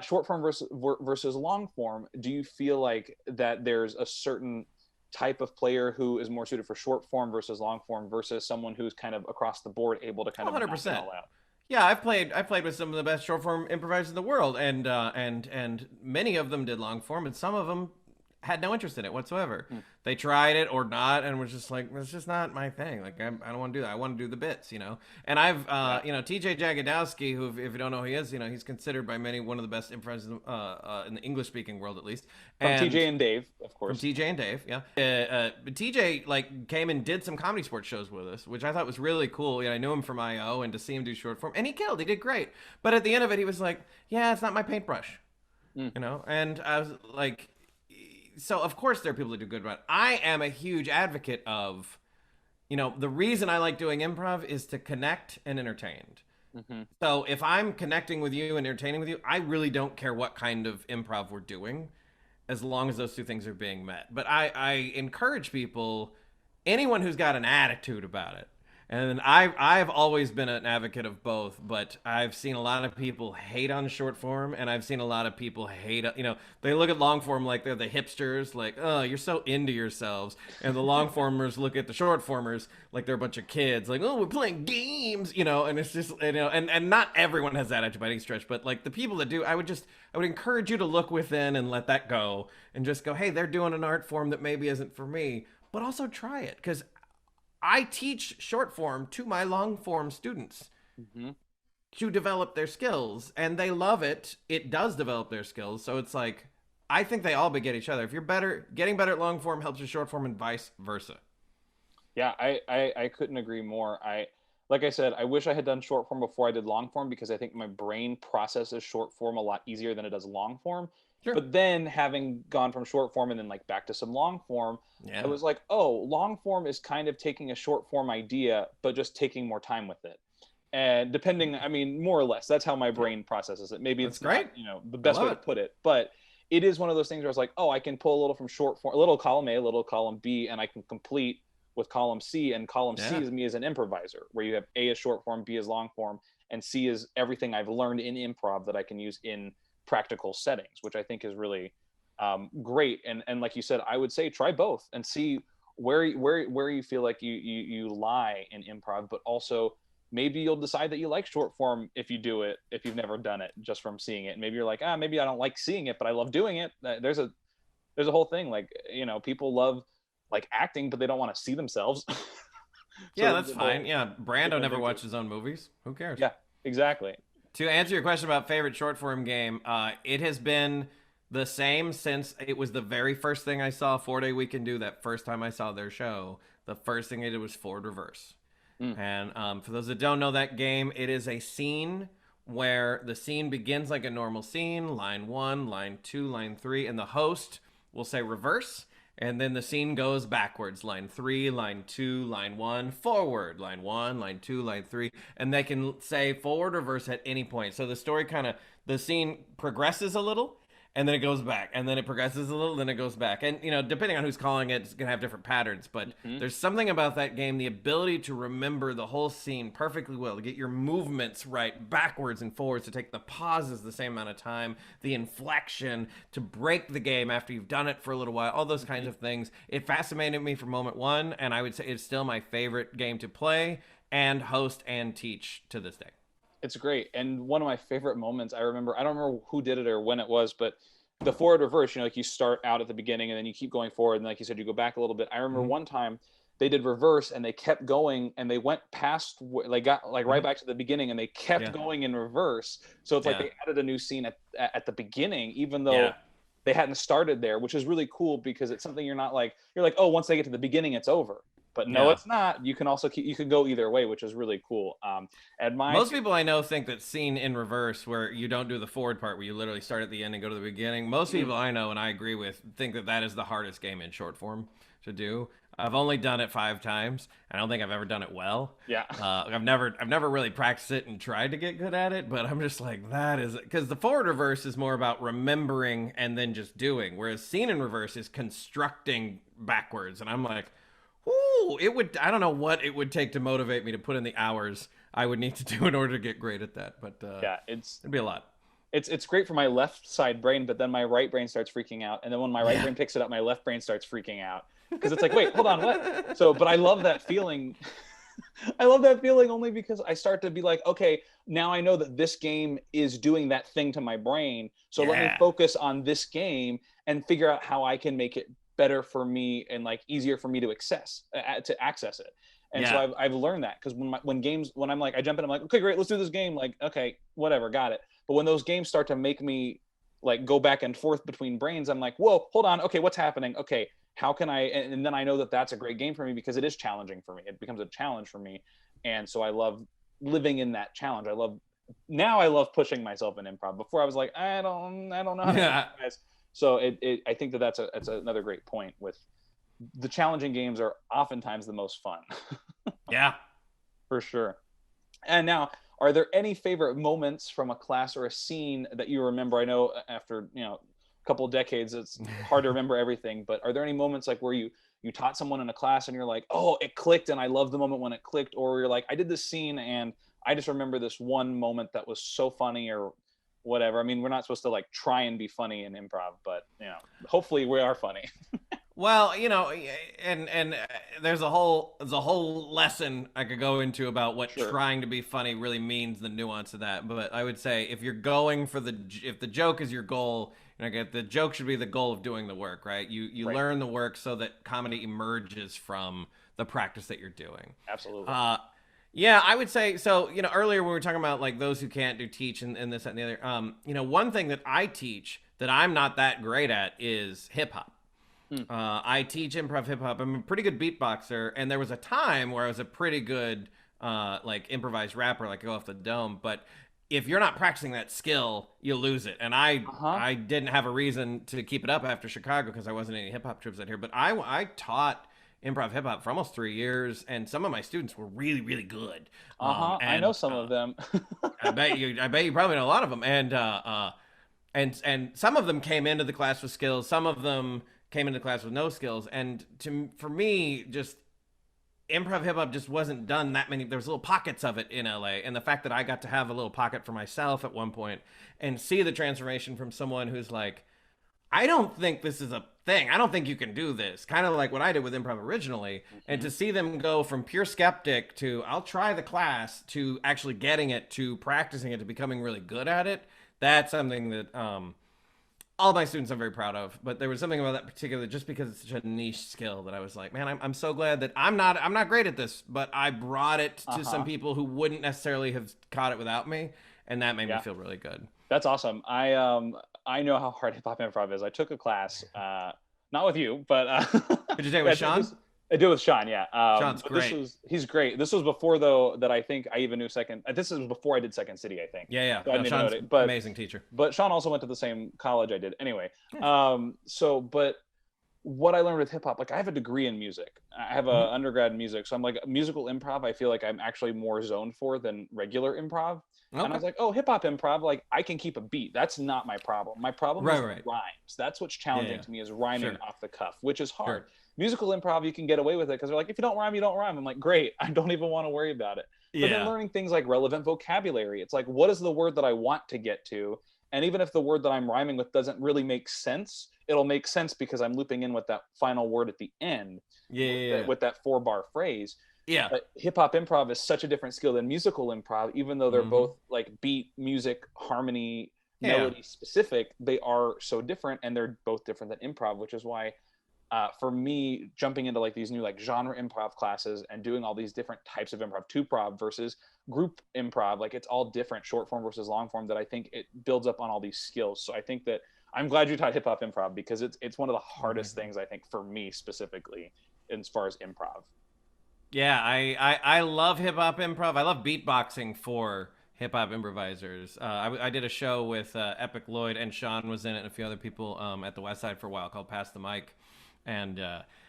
Short form versus long form. Do you feel like that there's a certain type of player who is more suited for short form versus long form, versus someone who's kind of across the board able to kind of knock it 100%. all out? Yeah, I played with some of the best short form improvisers in the world, and many of them did long form, and some of them had no interest in it whatsoever. Mm. They tried it or not, and was just like, it's just not my thing. Like, I don't want to do that. I want to do the bits. And I've, Yeah. TJ Jagodowski, who, if you don't know who he is, he's considered by many one of the best improvisers in the English speaking world, at least. From And TJ and Dave, of from course. TJ and Dave, yeah. But TJ like came and did some comedy sports shows with us, which I thought was really cool. I knew him from IO, and to see him do short form, and he killed. He did great. But at the end of it, he was like, "Yeah, it's not my paintbrush," Mm. And I was like, so of course there are people that do good about it. I am a huge advocate of, the reason I like doing improv is to connect and entertain. Hmm. So if I'm connecting with you and entertaining with you, I really don't care what kind of improv we're doing, as long as those two things are being met. But I encourage people, anyone who's got an attitude about it. And I've always been an advocate of both, but I've seen a lot of people hate on short form, and I've seen a lot of people hate, they look at long form like they're the hipsters, like, oh, you're so into yourselves. And the long formers look at the short formers like they're a bunch of kids, like, oh, we're playing games, and it's just, and not everyone has that attitude by any stretch, but like the people that do, I would encourage you to look within and let that go, and just go, hey, they're doing an art form that maybe isn't for me, but also try it, because I teach short form to my long form students. Hmm. to develop their skills, and they love it. It does develop their skills. So it's like, I think they all beget each other. If you're better, getting better at long form helps your short form and vice versa. Yeah, I couldn't agree more. Like I said, I wish I had done short form before I did long form, because I think my brain processes short form a lot easier than it does long form. Sure. But then having gone from short form and then like back to some long form, I Yeah. was like, oh, long form is kind of taking a short form idea, but just taking more time with it. And depending, I mean, more or less, that's how my Yeah. brain processes it. Maybe That's it's not, great. the I best way love to it. put it, but it is one of those things where I was like, oh, I can pull a little from short form, a little column A, a little column B, and I can complete with column C. And column C Yeah. is me as an improviser, where you have A as short form, B as long form, and C is everything I've learned in improv that I can use in practical settings, which I think is really great. And like you said, I would say try both and see where you feel like you lie in improv, but also maybe you'll decide that you like short form if you do it, if you've never done it, just from seeing it. Maybe you're like, maybe I don't like seeing it, but I love doing it. There's a whole thing, like, people love like acting, but they don't want to see themselves. Yeah, So that's the fine. whole Yeah, Brando different never thing too. watched his own movies. Who cares? Yeah, exactly. To answer your question about favorite short form game, it has been the same since it was the very first thing I saw 4-Day Weekend do. That first time I saw their show, the first thing they did was forward reverse. Mm. And for those that don't know that game, it is a scene where the scene begins like a normal scene, line 1, line 2, line 3, and the host will say reverse, and then the scene goes backwards, line 3, line 2, line 1, forward, line 1, line 2, line 3, and they can say forward, reverse at any point. So the story the scene progresses a little, and then it goes back, and then it progresses a little, then it goes back. And, depending on who's calling it, it's going to have different patterns. But Hmm. there's something about that game, the ability to remember the whole scene perfectly well, to get your movements right, backwards and forwards, to take the pauses the same amount of time, the inflection, to break the game after you've done it for a little while, all those kinds of things. It fascinated me from moment one, and I would say it's still my favorite game to play and host and teach to this day. It's great. And one of my favorite moments, I don't remember who did it or when it was, but the forward reverse, like you start out at the beginning and then you keep going forward. And like you said, you go back a little bit. I remember Mm-hmm. one time they did reverse and they kept going and they went past, they got like right Mm-hmm. back to the beginning and they kept Yeah. going in reverse. So it's like Yeah. they added a new scene at the beginning, even though Yeah. they hadn't started there, which is really cool because it's something you're like, oh, once they get to the beginning, it's over. But no, Yeah. it's not. You can also you can go either way, which is really cool. And my Most people I know think that scene in reverse, where you don't do the forward part, where you literally start at the end and go to the beginning. Most people I know, and I agree with, think that that is the hardest game in short form to do. I've only done it 5 times. I don't think I've ever done it well. Yeah. I've never really practiced it and tried to get good at it. But I'm just like, that is, because the forward reverse is more about remembering and then just doing, whereas scene in reverse is constructing backwards. And I'm like, ooh, I don't know what it would take to motivate me to put in the hours I would need to do in order to get great at that. But Yeah, it'd be a lot. it's great for my left side brain, but then my right brain starts freaking out, and then when my right Yeah. brain picks it up, my left brain starts freaking out because it's like, wait, hold on, what? So, but I love that feeling. I love that feeling only because I start to be like, okay, now I know that this game is doing that thing to my brain. So let me Yeah. focus on this game and figure out how I can make it better for me and like easier for me to access it. And so Yeah. I've learned that because when I'm like, I jump in, I'm like, okay, great, let's do this game. Like, okay, whatever, got it. But when those games start to make me like go back and forth between brains, I'm like, whoa, hold on. Okay, what's happening? Okay, how can I? And then I know that that's a great game for me because it is challenging for me. It becomes a challenge for me. And so I love living in that challenge. I love pushing myself in improv. Before I was like, I don't know how to Yeah. improvise. So I think that's another great point with the challenging games are oftentimes the most fun. Yeah. For sure. And now, are there any favorite moments from a class or a scene that you remember? I know after, a couple of decades, it's hard to remember everything, but are there any moments like where you taught someone in a class and you're like, oh, it clicked and I love the moment when it clicked, or you're like, I did this scene and I just remember this one moment that was so funny or whatever. I mean, we're not supposed to like try and be funny in improv, but hopefully we are funny. Well, and there's a whole lesson I could go into about what Sure. trying to be funny really means, the nuance of that. But I would say if you're going for if the joke is your goal, the joke should be the goal of doing the work, right? You Right. learn the work so that comedy emerges from the practice that you're doing. Absolutely. Yeah, I would say so. Earlier when we were talking about like those who can't do teach and this, that, and the other, one thing that I teach that I'm not that great at is hip hop. Hmm. I teach improv hip hop. I'm a pretty good beatboxer, and there was a time where I was a pretty good like improvised rapper, like go off the dome. But if you're not practicing that skill, you lose it. And I Uh-huh. I didn't have a reason to keep it up after Chicago because I wasn't any hip hop trips out here. But I taught improv hip hop for almost 3 years, and some of my students were really really good. Uh-huh. I know And some of them. I bet you probably know a lot of them. And some of them came into the class with skills. Some of them came into class with no skills. And for me, just improv hip hop just wasn't done that many. There was little pockets of it in LA, and the fact that I got to have a little pocket for myself at one point and see the transformation from someone who's like, I don't think this is a thing. I don't think you can do this. Kind of like what I did with improv originally. And to see them go from pure skeptic to I'll try the class to actually getting it to practicing it to becoming really good at it. That's something that all my students I'm very proud of. But there was something about that particular, just because it's such a niche skill, that I was like, man, I'm so glad that I'm not great at this, but I brought it to some Uh-huh. people who wouldn't necessarily have caught it without me, and that made me Yeah. feel really good. That's awesome. I know how hard hip hop improv is. I took a class, not with you, but Did you take it yeah, with Sean? I did with Sean. Yeah. Sean's But great. he's great. This was before though that I think I even knew second. This was before I did Second City, I think. Yeah, yeah. So I No, didn't even know Sean's it. But amazing teacher. Sean also went to the same college I did. Anyway, Yeah. but what I learned with hip hop, like I have a degree in music. I have a Mhm. undergrad in music, so I'm like musical improv. I feel like I'm actually more zoned for than regular improv. And I Okay. was like, oh, hip hop improv, like I can keep a beat. That's not my problem. My problem Right, is right. rhymes. That's what's Yeah, challenging yeah. to me is rhyming Sure. off the cuff, which is hard. Sure. Musical improv, you can get away with it because they're like, if you don't rhyme, you don't rhyme. I'm like, great. I don't even want to worry about it. But then Yeah. learning things like relevant vocabulary, it's like, what is the word that I want to get to? And even if the word that I'm rhyming with doesn't really make sense, it'll make sense because I'm looping in with that final word at the end Yeah, yeah, yeah. with that 4 bar phrase. Yeah. But hip hop improv is such a different skill than musical improv, even though they're Mm-hmm. both like beat, music, harmony, Yeah. melody specific. They are so different, and they're both different than improv, which is why for me, jumping into like these new like genre improv classes and doing all these different types of improv, two-prov versus group improv, like it's all different, short form versus long form, that I think it builds up on all these skills. So I think that I'm glad you taught hip hop improv because it's one of the hardest things I think for me specifically as far as improv. Yeah, I love hip hop improv. I love beatboxing for hip hop improvisers. I did a show with Epic Lloyd, and Sean was in it, and a few other people at the West Side for a while, called Pass the Mic. And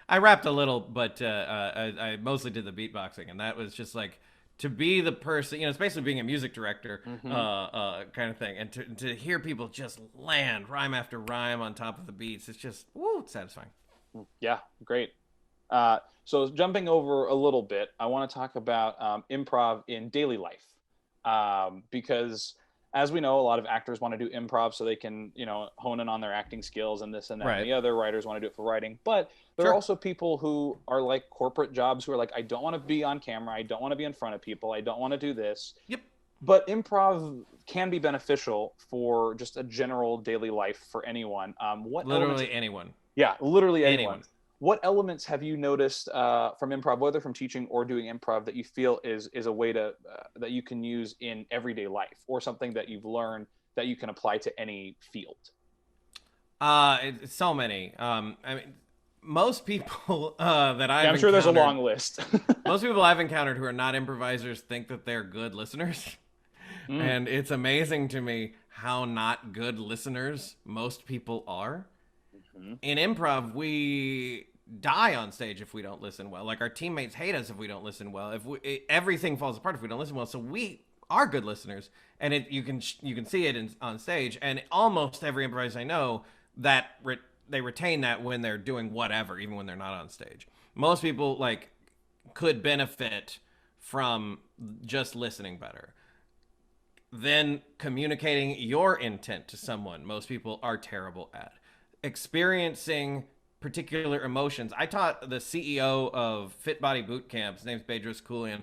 I rapped a little, but I mostly did the beatboxing, and that was just like to be the person. It's basically being a music director Mm-hmm. kind of thing, and to hear people just land rhyme after rhyme on top of the beats. It's just woo, it's satisfying. Yeah, great. So jumping over a little bit, I want to talk about improv in daily life, because as we know, a lot of actors want to do improv so they can, hone in on their acting skills and this and that and Right. the other. Writers want to do it for writing, but there are Sure. also people who are like corporate jobs who are like, I don't want to be on camera, I don't want to be in front of people, I don't want to do this. Yep. But improv can be beneficial for just a general daily life for anyone. What elements? Literally anyone. Yeah, literally anyone. Anyone. What elements have you noticed from improv, whether from teaching or doing improv, that you feel is a way to that you can use in everyday life, or something that you've learned that you can apply to any field? It's so many. I mean, most people that Yeah, I've I'm sure there's a encountered, long list. most people I've encountered who are not improvisers think that they're good listeners, Mm, and it's amazing to me how not good listeners most people are. mhm. In improv, we die on stage if we don't listen well. Like our teammates hate us if we don't listen well. Everything falls apart if we don't listen well. So we are good listeners, and you can see it on stage. And almost every improviser I know that they retain that when they're doing whatever, even when they're not on stage. Most people like could benefit from just listening better. Then communicating your intent to someone, most people are terrible at. Experiencing particular emotions. I taught the CEO of Fit Body Boot Camp, his name's Bedros Koulian,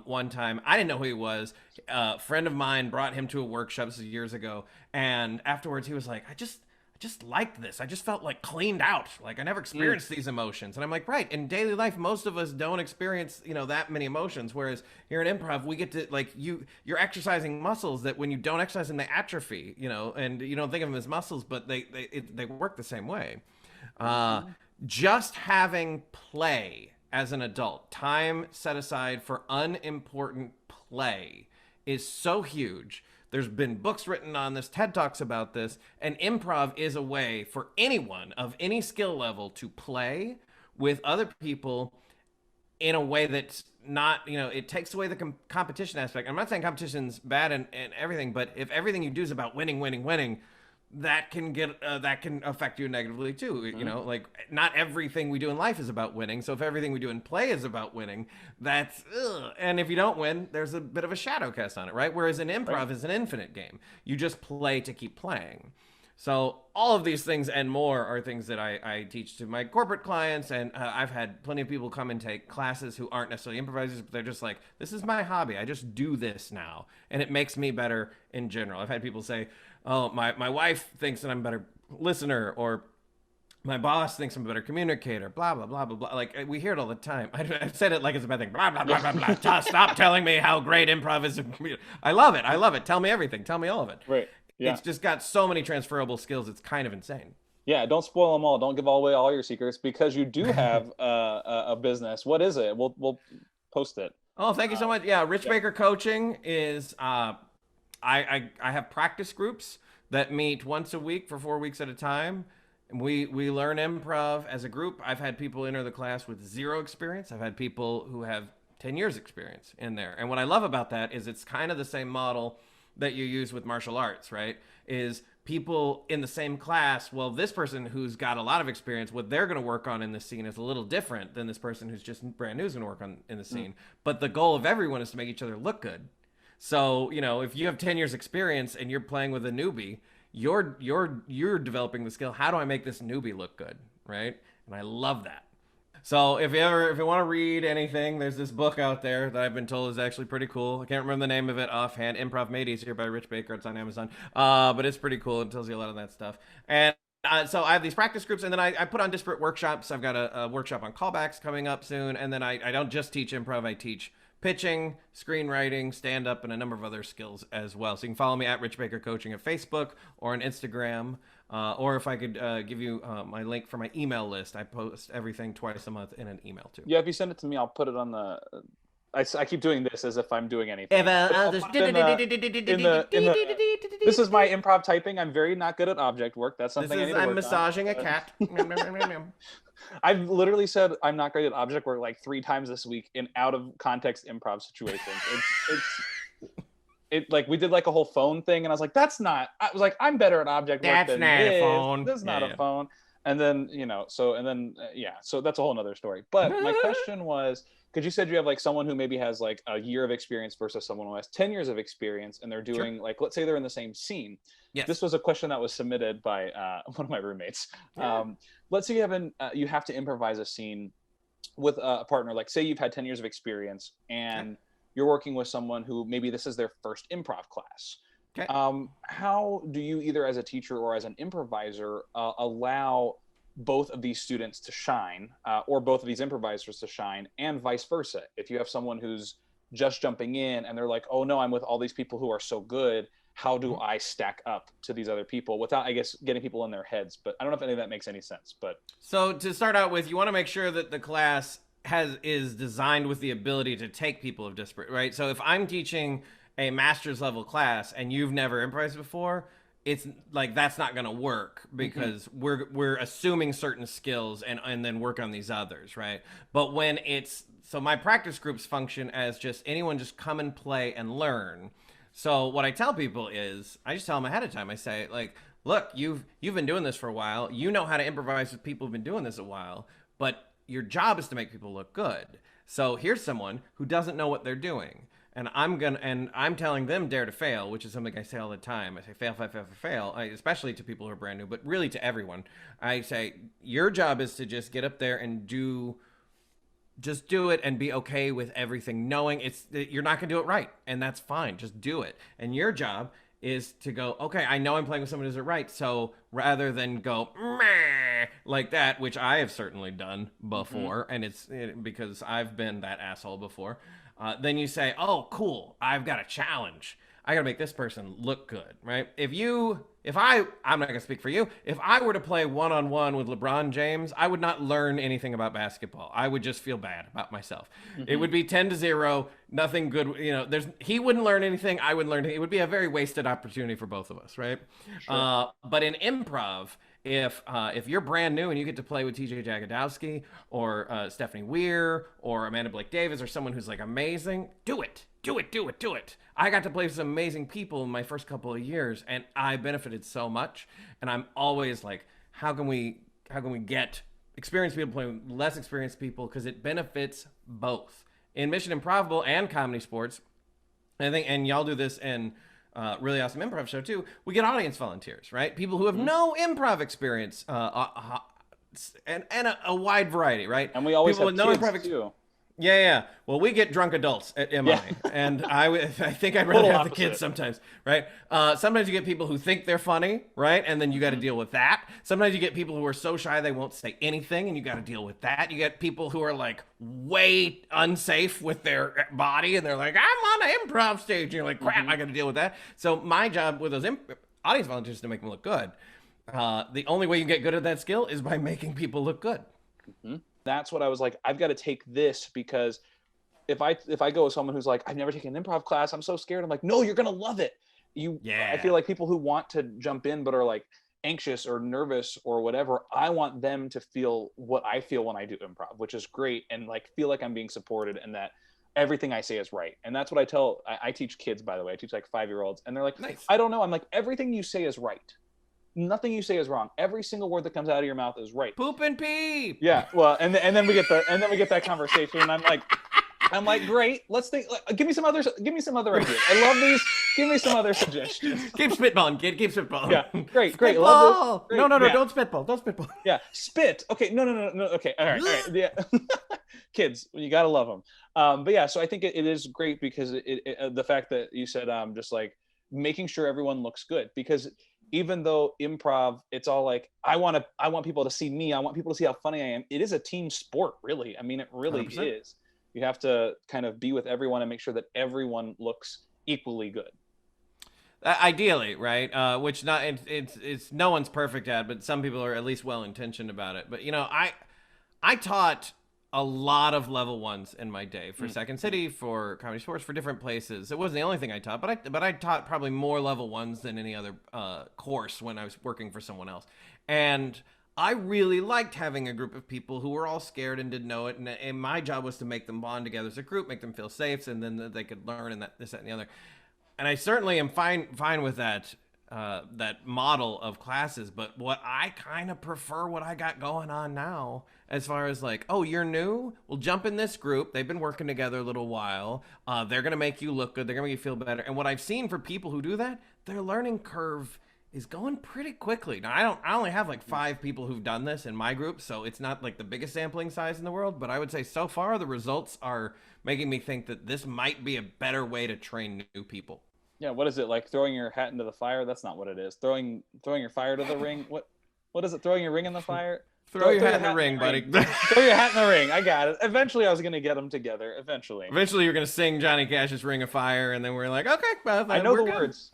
one time. I didn't know who he was. A friend of mine brought him to a workshop, this is years ago, and afterwards he was like, I just just liked this. I just felt like cleaned out. Like I never experienced these emotions. And I'm like, right, in daily life, most of us don't experience, that many emotions. Whereas here in improv, we get to like you're exercising muscles that when you don't exercise them, they atrophy, and you don't think of them as muscles, but they work the same way. Just having play as an adult, time set aside for unimportant play is so huge. There's been books written on this, TED Talks about this, and improv is a way for anyone of any skill level to play with other people in a way that's not, it takes away the competition aspect. I'm not saying competition's bad and everything, but if everything you do is about winning, that can affect you negatively too. Like not everything we do in life is about winning. So if everything we do in play is about winning, that's and if you don't win, there's a bit of a shadow cast on it, right? Whereas in improv is an infinite game. You just play to keep playing. So all of these things and more are things that I teach to my corporate clients, and I've had plenty of people come and take classes who aren't necessarily improvisers, but they're just like, this is my hobby. I just do this now, and it makes me better in general. I've had people say, oh, my wife thinks that I'm a better listener, or my boss thinks I'm a better communicator, blah, blah, blah, blah, blah. Like, we hear it all the time. I've said it like it's a bad thing. Blah, blah, blah, blah, blah. Stop telling me how great improv is. I love it. Tell me everything. Tell me all of it. Right. Yeah. It's just got so many transferable skills. It's kind of insane. Yeah, don't spoil them all. Don't give away all your secrets, because you do have a business. What is it? We'll post it. Oh, thank you so much. Yeah, Rich Baker Coaching is I have practice groups that meet once a week for 4 weeks at a time. We learn improv as a group. I've had people enter the class with 0 experience. I've had people who have 10 years experience in there. And what I love about that is it's kind of the same model that you use with martial arts, right? Is people in the same class, well, this person who's got a lot of experience, what they're going to work on in this scene is a little different than this person who's just brand new is going to work on in the scene. But the goal of everyone is to make each other look good. So, if you have 10 years experience and you're playing with a newbie, you're developing the skill. How do I make this newbie look good, right? And I love that. So if you want to read anything, there's this book out there that I've been told is actually pretty cool. I can't remember the name of it offhand. Improv Made Easier by Rich Baker. It's on Amazon. But it's pretty cool. It tells you a lot of that stuff. And so I have these practice groups, and then I put on disparate workshops. I've got a workshop on callbacks coming up soon. And then I don't just teach improv. I teach pitching, screenwriting, stand-up, and a number of other skills as well. So you can follow me at Rich Baker Coaching at Facebook or on Instagram. Or if I could give you my link for my email list. I post everything twice a month in an email too. Yeah, if you send it to me, I'll put it on the... I keep doing this as if I'm doing anything. This is my improv typing. I'm very not good at object work. That's something I need to work on. I'm massaging a cat. I've literally said I'm not great at object work like 3 times this week in out of context improv situations. It like we did like a whole phone thing, and I was like, I was like, I'm better at object work than not this. A phone. This is not a phone. And then, so that's a whole nother story. But my question was, because you said you have like someone who maybe has like a year of experience versus someone who has 10 years of experience, and they're doing like, let's say they're in the same scene. Yes. This was a question that was submitted by one of my roommates. Yeah. Let's say you have to improvise a scene with a partner. Like say you've had 10 years of experience and you're working with someone who maybe this is their first improv class. Okay. How do you either as a teacher or as an improviser allow both of these students to shine or both of these improvisers to shine, and vice versa? If you have someone who's just jumping in and they're like, oh no, I'm with all these people who are so good, how do I stack up to these other people without, I guess, getting people in their heads? But I don't know if any of that makes any sense. But so to start out with, you want to make sure that the class is designed with the ability to take people of disparate, right? So if I'm teaching a master's level class and you've never improvised before, it's like that's not going to work because we're assuming certain skills and then work on these others, right? But when it's so my practice groups function as just anyone just come and play and learn. So what I tell people is I just tell them ahead of time. I say like, look, you've been doing this for a while. You know how to improvise with people who've been doing this a while, but your job is to make people look good. So here's someone who doesn't know what they're doing. And I'm telling them dare to fail, which is something I say all the time. I say fail, fail, fail, fail, especially to people who are brand new, but really to everyone. I say your job is to just get up there and just do it and be okay with everything, knowing you're not going to do it right, and that's fine. Just do it. And your job is to go, okay, I know I'm playing with someone who's right. So rather than go meh, like that, which I have certainly done before, and it's because I've been that asshole before, then you say, oh, cool, I've got a challenge. I gotta make this person look good, right? I'm not gonna speak for you. If I were to play one-on-one with LeBron James, I would not learn anything about basketball. I would just feel bad about myself. It would be 10-0, nothing good. He wouldn't learn anything. I wouldn't learn anything. It would be a very wasted opportunity for both of us, right? Sure. But in improv, if you're brand new and you get to play with TJ Jagodowski or Stephanie Weir or Amanda Blake Davis or someone who's like amazing, do it. I got to play with some amazing people in my first couple of years, and I benefited so much. And I'm always like, how can we get experienced people playing with less experienced people? Because it benefits both in Mission Improbable and comedy sports. And y'all do this in Really Awesome Improv Show too. We get audience volunteers, right? People who have no improv experience, and a wide variety, right? And we always people have with no kids too. Yeah. Well, we get drunk adults at MI, and I think I'd rather have the kids sometimes, right? Sometimes you get people who think they're funny, right? And then you got to deal with that. Sometimes you get people who are so shy they won't say anything, and you got to deal with that. You get people who are like way unsafe with their body, and they're like, I'm on an improv stage. And you're like, crap, I got to deal with that. So my job with those audience volunteers is to make them look good. The only way you get good at that skill is by making people look good. That's what I was like, I've got to take this, because if I go with someone who's like, I've never taken an improv class, I'm so scared. I'm like, no, you're going to love it. I feel like people who want to jump in but are like anxious or nervous or whatever, I want them to feel what I feel when I do improv, which is great, and like feel like I'm being supported and that everything I say is right. And that's what I teach kids, by the way. I teach like 5-year-olds, and they're like, nice. I don't know. I'm like, everything you say is right. Nothing you say is wrong. Every single word that comes out of your mouth is right. Poop and pee. Yeah. Well, and then we get that conversation, and I'm like, great. Let's think. Give me some other ideas. I love these. Give me some other suggestions. Keep spitballing, kid. Keep spitballing. Yeah. Great. Spitball. Love this. Great. No. Don't spitball. Don't spitball. Yeah. Spit. Okay. No. Okay. All right. Yeah. Kids, you gotta love them. But yeah. So I think it is great, because the fact that you said just like making sure everyone looks good, because even though improv, it's all like, I want people to see me. I want people to see how funny I am. It is a team sport, really. I mean, it really 100%. Is. You have to kind of be with everyone and make sure that everyone looks equally good. Ideally, right? Which it's no one's perfect at, but some people are at least well-intentioned about it. But I taught a lot of level ones in my day for Second City, for Comedy Sports, for different places. It wasn't the only thing I taught, but I taught probably more level ones than any other course when I was working for someone else. And I really liked having a group of people who were all scared and didn't know it. And my job was to make them bond together as a group, make them feel safe, and then they could learn and this, that, and the other. And I certainly am fine with that model of classes, but what I kind of prefer what I got going on now, as far as like, oh, you're new? Well, jump in this group. They've been working together a little while. They're going to make you look good. They're going to make you feel better. And what I've seen for people who do that, their learning curve is going pretty quickly. Now, I only have like 5 people who've done this in my group, so it's not like the biggest sampling size in the world, but I would say so far the results are making me think that this might be a better way to train new people. Yeah, what is it, like throwing your hat into the fire? That's not what it is. Throwing your fire to the ring. What is it? Throwing your ring in the fire? Throw your hat in the ring, buddy. Throw your hat in the ring. I got it. Eventually, I was going to get them together. Eventually, you're going to sing Johnny Cash's "Ring of Fire," and then we're like, okay, well, I know the words.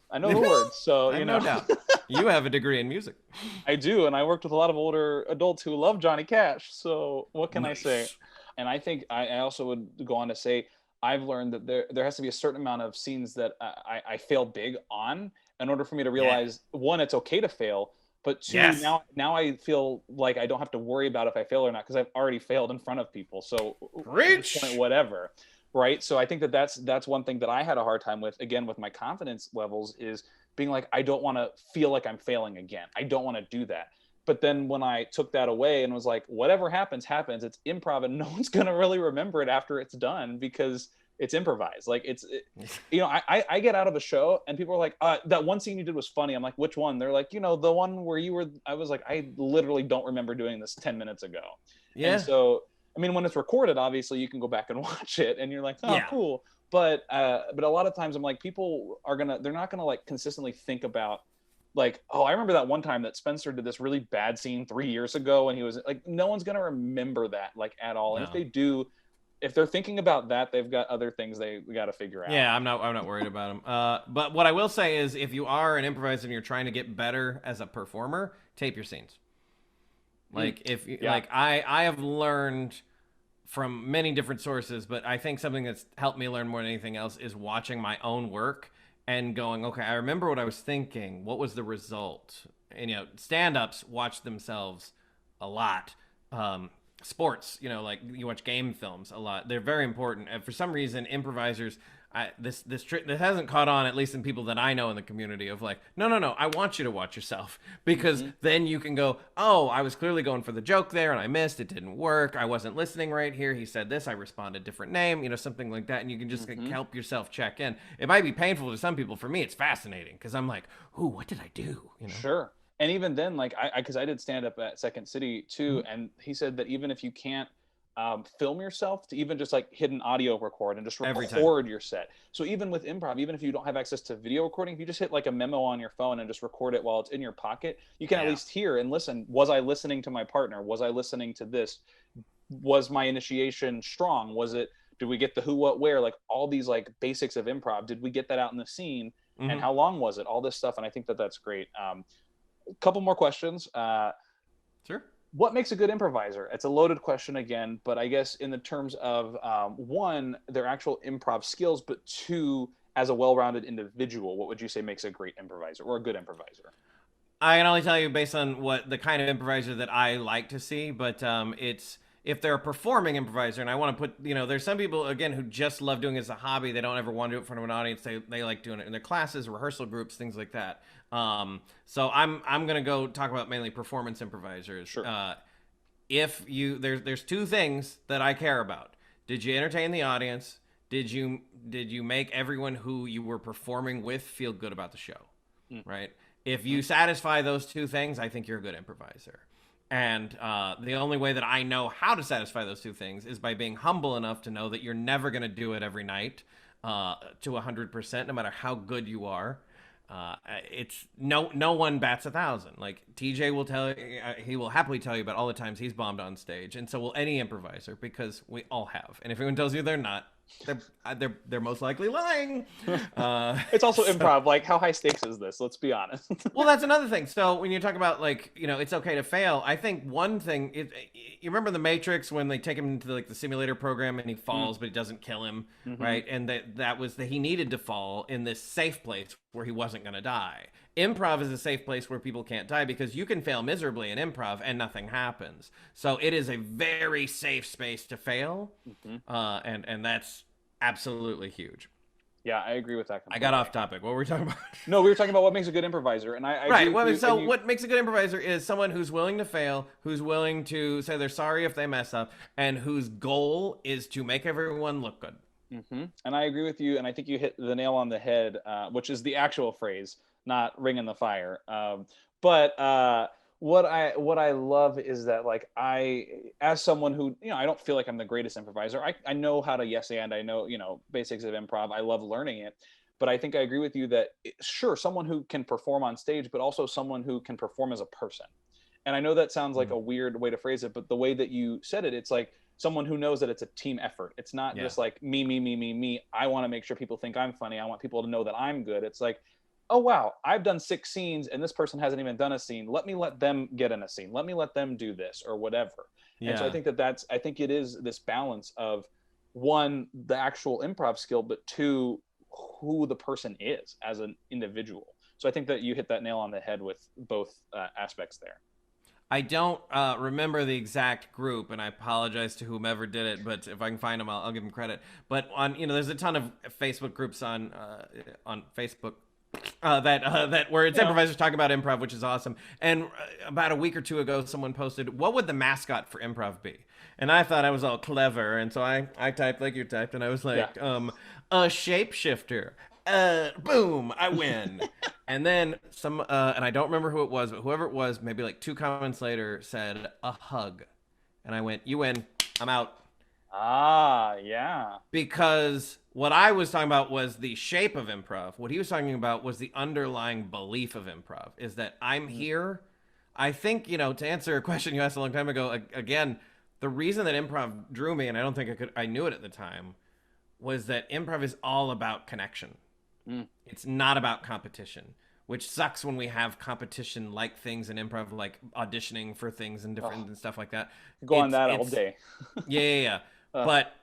So no doubt. You have a degree in music. I do, and I worked with a lot of older adults who love Johnny Cash. So what can I say? And I think I also would go on to say, I've learned that there has to be a certain amount of scenes that I fail big on in order for me to realize, one, it's okay to fail, but two, now I feel like I don't have to worry about if I fail or not, because I've already failed in front of people. So at this point, whatever, right? So I think that's one thing that I had a hard time with, again, with my confidence levels, is being like, I don't want to feel like I'm failing again. I don't want to do that. But then when I took that away and was like, whatever happens, it's improv, and no one's going to really remember it after it's done, because it's improvised. Like I get out of a show and people are like, that one scene you did was funny. I'm like, which one? They're like, the one where you were, I was like, I literally don't remember doing this 10 minutes ago. Yeah. And so, I mean, when it's recorded, obviously you can go back and watch it and you're like, oh, cool. But a lot of times I'm like, they're not gonna like consistently think about like, oh, I remember that one time that Spencer did this really bad scene 3 years ago, and he was like, no one's gonna remember that like at all. And if No. they do, if they're thinking about that, they've got other things they got to figure out. Yeah, I'm not worried about them. But what I will say is, if you are an improviser and you're trying to get better as a performer, tape your scenes. Like I have learned from many different sources, but I think something that's helped me learn more than anything else is watching my own work and going, okay, I remember what I was thinking. What was the result? And stand-ups watch themselves a lot. Sports, like you watch game films a lot. They're very important. And for some reason, improvisers, this hasn't caught on, at least in people that I know in the community, of like, no, I want you to watch yourself, because then you can go, oh, I was clearly going for the joke there and I missed, it didn't work, I wasn't listening right here, he said this, I responded different name, something like that, and you can just help yourself check in. It might be painful to some people. For me, it's fascinating, because I'm like, ooh, what did I do? Sure. And even then, like because I did stand up at Second City too, and he said that even if you can't film yourself, to even just like hit an audio record and just record your set. So even with improv, even if you don't have access to video recording, if you just hit like a memo on your phone and just record it while it's in your pocket, you can at least hear and listen. Was I listening to my partner? Was I listening to this? Was my initiation strong? Did we get the who, what, where? Like all these like basics of improv. Did we get that out in the scene? And how long was it? All this stuff. And I think that that's great. A couple more questions. Sure. What makes a good improviser? It's a loaded question again, but I guess in the terms of one, their actual improv skills, but two, as a well-rounded individual, what would you say makes a great improviser or a good improviser? I can only tell you based on what the kind of improviser that I like to see, but it's if they're a performing improviser, and I want to put, there's some people, again, who just love doing it as a hobby. They don't ever want to do it in front of an audience. They like doing it in their classes, rehearsal groups, things like that. So I'm going to go talk about mainly performance improvisers. Sure. There's two things that I care about. Did you entertain the audience? Did you make everyone who you were performing with feel good about the show? Right? If you satisfy those two things, I think you're a good improviser. And the only way that I know how to satisfy those two things is by being humble enough to know that you're never going to do it every night to 100%, no matter how good you are. It's no one bats 1,000. Like TJ will tell you, he will happily tell you about all the times he's bombed on stage, and so will any improviser, because we all have. And if anyone tells you they're not, they're most likely lying. It's also improv. Like, how high stakes is this? Let's be honest. Well, that's another thing. So when you talk about like, it's okay to fail, I think one thing you remember the Matrix when they take him into like the simulator program and he falls, but it doesn't kill him, right? And that was that he needed to fall in this safe place where he wasn't going to die. Improv is a safe place where people can't die, because you can fail miserably in improv and nothing happens. So it is a very safe space to fail, and that's absolutely huge. Yeah, I agree with that completely. I got off topic. What were we talking about? No, we were talking about what makes a good improviser, and I right. Well, so what makes a good improviser is someone who's willing to fail, who's willing to say they're sorry if they mess up, and whose goal is to make everyone look good. And I agree with you, and I think you hit the nail on the head, which is the actual phrase, not ring in the fire. But what I love is that, like, as someone who, I don't feel like I'm the greatest improviser. I know how to yes and, I know, basics of improv. I love learning it. But I think I agree with you that, sure, someone who can perform on stage, but also someone who can perform as a person. And I know that sounds like a weird way to phrase it, but the way that you said it, it's like someone who knows that it's a team effort. It's not just like me. I want to make sure people think I'm funny. I want people to know that I'm good. It's like, oh, wow, I've done 6 scenes and this person hasn't even done a scene. Let me let them get in a scene. Let me let them do this or whatever. Yeah. And so I think I think it is this balance of, one, the actual improv skill, but two, who the person is as an individual. So I think that you hit that nail on the head with both aspects there. I don't remember the exact group, and I apologize to whomever did it, but if I can find them, I'll give them credit. But there's a ton of Facebook groups on Facebook that where it's improvisers talking about improv, which is awesome. And about a week or two ago, someone posted, what would the mascot for improv be? And I thought I was all clever, and so I typed like you typed, and I was like, a shapeshifter. Boom, I win. And then and I don't remember who it was, but whoever it was, maybe like 2 comments later, said a hug. And I went, you win, I'm out. Ah, yeah. Because what I was talking about was the shape of improv. What he was talking about was the underlying belief of improv. Is that I'm Mm, here. I think, to answer a question you asked a long time ago, again, the reason that improv drew me, and I don't think I knew it at the time, was that improv is all about connection. mm. It's not about competition, which sucks when we have competition like things in improv, like auditioning for things and Oh, different and stuff like that. could go on It's that all it's day. yeah, yeah, yeah. Uh, But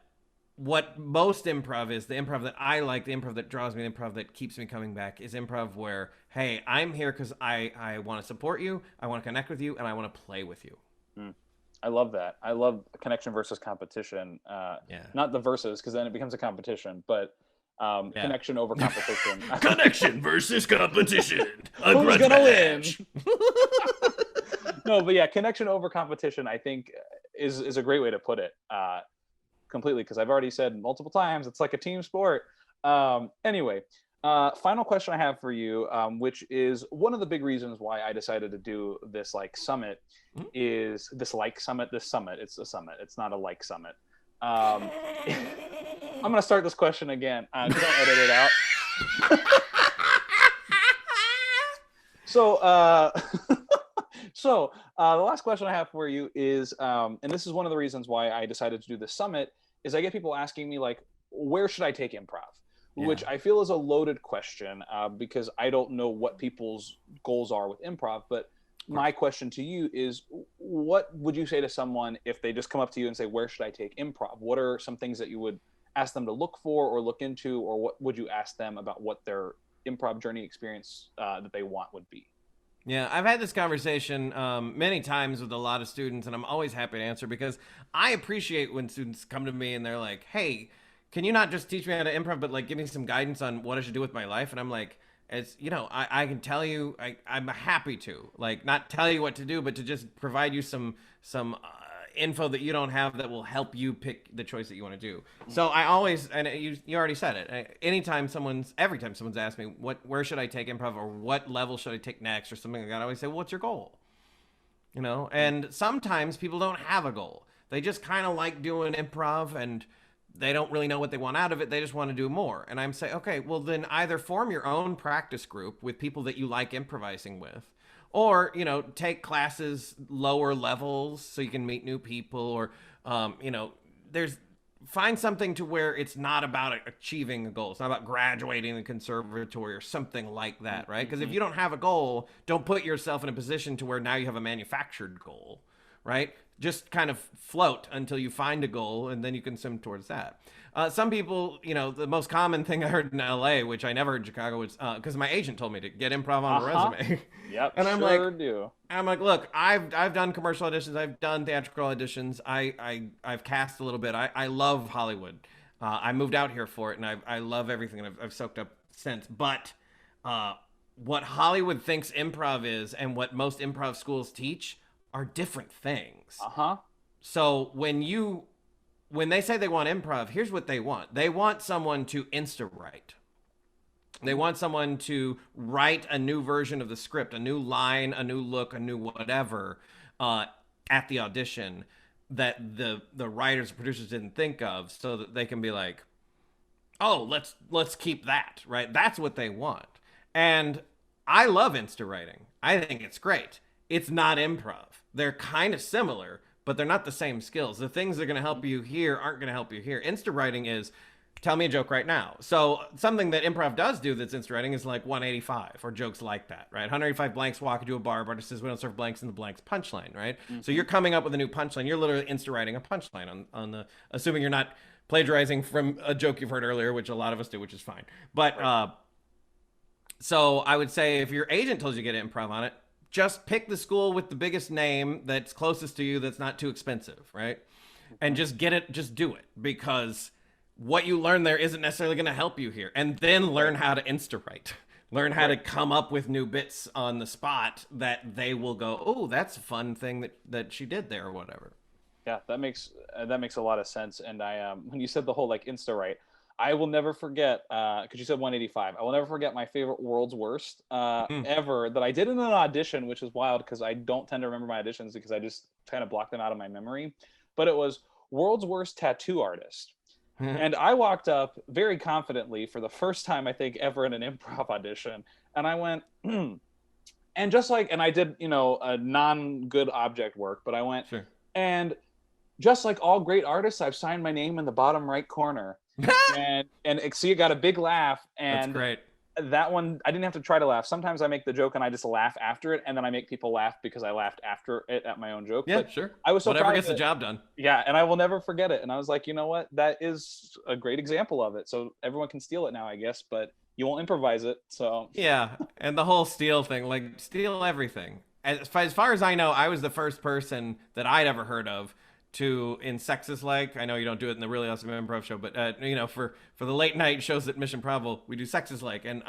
what most improv is, the improv that I like, the improv that draws me, the improv that keeps me coming back, is improv where, hey, I'm here because I want to support you, I want to connect with you, and I want to play with you. mm. I love that. I love connection versus competition. Yeah, Not the versus, because then it becomes a competition, but yeah. connection over competition. Connection versus competition. A Who's grudge gonna win? match. No, but yeah, connection over competition, I think, is a great way to put it. Completely, because I've already said multiple times it's like a team sport. Anyway, final question I have for you, which is one of the big reasons why I decided to do this like summit, is this like summit. This summit, it's a summit. It's not a like summit. Um, I'm gonna start this question again because I'll edit it out. So, the last question I have for you is, and this is one of the reasons why I decided to do this summit, is I get people asking me like, where should I take improv? Yeah. Which I feel is a loaded question because I don't know what people's goals are with improv. But my question to you is, what would you say to someone if they just come up to you and say, where should I take improv? What are some things that you would ask them to look for or look into, or what would you ask them about what their improv journey experience that they want would be? Yeah, I've had this conversation many times with a lot of students, and I'm always happy to answer because I appreciate when students come to me and they're like, "Hey, can you not just teach me how to improv, but like give me some guidance on what I should do with my life?" And I'm like, I can tell you, I'm happy to like not tell you what to do, but to just provide you some info that you don't have that will help you pick the choice that you want to do. So I always, and you already said it. Every time someone's asked me where should I take improv or what level should I take next or something like that, I always say, well, what's your goal? And sometimes people don't have a goal. They just kind of like doing improv and they don't really know what they want out of it. They just want to do more. And I'm saying, okay, well then either form your own practice group with people that you like improvising with, or take classes lower levels so you can meet new people, or there's find something to where it's not about achieving a goal. It's not about graduating the conservatory or something like that, right? Because if Mm-hmm. you don't have a goal, don't put yourself in a position to where now you have a manufactured goal, right? Just kind of float until you find a goal and then you can swim towards that. Some people, the most common thing I heard in LA, which I never heard in Chicago, was because my agent told me to get improv on a Uh-huh. resume. Yep, And sure do. I'm like, look, I've done commercial auditions, I've done theatrical auditions, I've cast a little bit. I love Hollywood. I moved out here for it, and I love everything, and I've soaked up since. But what Hollywood thinks improv is, and what most improv schools teach, are different things. Uh-huh. So when they say they want improv, here's what they want. They want someone to insta write. They Mm, want someone to write a new version of the script, a new line, a new look, a new whatever, uh, at the audition that the writers and producers didn't think of, so that they can be like, oh, let's keep that, right? That's what they want. And I love insta writing. I think it's great. It's not improv. They're kind of similar, but they're not the same skills. The things that are going to help you here aren't going to help you here. Insta writing is tell me a joke right now. So something that improv does do that's insta writing is like 185 or jokes like that, right? 185 blanks walk into a bar. Bartender says we don't serve blanks in the blanks punchline, right? So mm-hmm. you're coming up with a new punchline. You're literally insta writing a punchline on the assuming you're not plagiarizing from a joke you've heard earlier, which a lot of us do, which is fine. But Right. so I would say if your agent tells you to get improv on it, just pick the school with the biggest name that's closest to you that's not too expensive, right? And just get it, just do it, because what you learn there isn't necessarily going to help you here. And then learn Right. how to insta write. Learn how to Right. come up with new bits on the spot that they will go, oh, that's a fun thing that she did there or whatever. Yeah, that makes a lot of sense. And I when you said the whole like Insta right, I will never forget because you said 185. I will never forget my favorite World's Worst Mm. ever that I did in an audition, which is wild because I don't tend to remember my auditions because I just kind of block them out of my memory. But it was world's worst tattoo artist. And I walked up very confidently for the first time, I think, ever in an improv audition. And I went, and just like, and I did, you know, a non-good object work, but I went, Sure. and just like all great artists, I've signed my name in the bottom right corner. and see, it got a big laugh. And That's great. that one, I didn't have to try to laugh. Sometimes I make the joke and I just laugh after it, and then I make people laugh because I laughed after it at my own joke. Yeah, but sure. I was so Whatever proud gets of the it. job done. Yeah, and I will never forget it. And I was like, you know what? That is a great example of it. So everyone can steal it now, I guess, but you won't improvise it. So Yeah, and the whole steal thing, like steal everything. As far as I know, I was the first person that I'd ever heard of to in Sexist Like. I know you don't do it in the Really Awesome Improv Show, but you know, for the late night shows at Mission Bravo, we do Sexist Like, and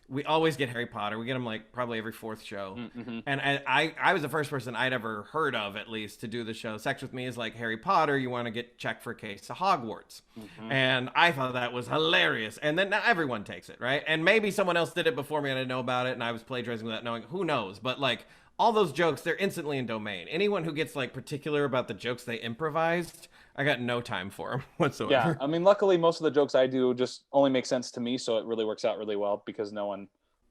we always get Harry Potter. We get him like probably every fourth show. Mm-hmm. And I was the first person I'd ever heard of, at least, to do the show. Sex With Me is like Harry Potter. You want to get checked for a case of Hogwarts. Mm-hmm. And I thought that was hilarious. And then now everyone takes it, right? And maybe someone else did it before me and I didn't know about it, and I was plagiarizing without knowing. Who knows? But like all those jokes, they're instantly in domain. Anyone who gets like particular about the jokes they improvised, I got no time for them whatsoever. Yeah, I mean, luckily most of the jokes I do just only make sense to me, so it really works out really well because no one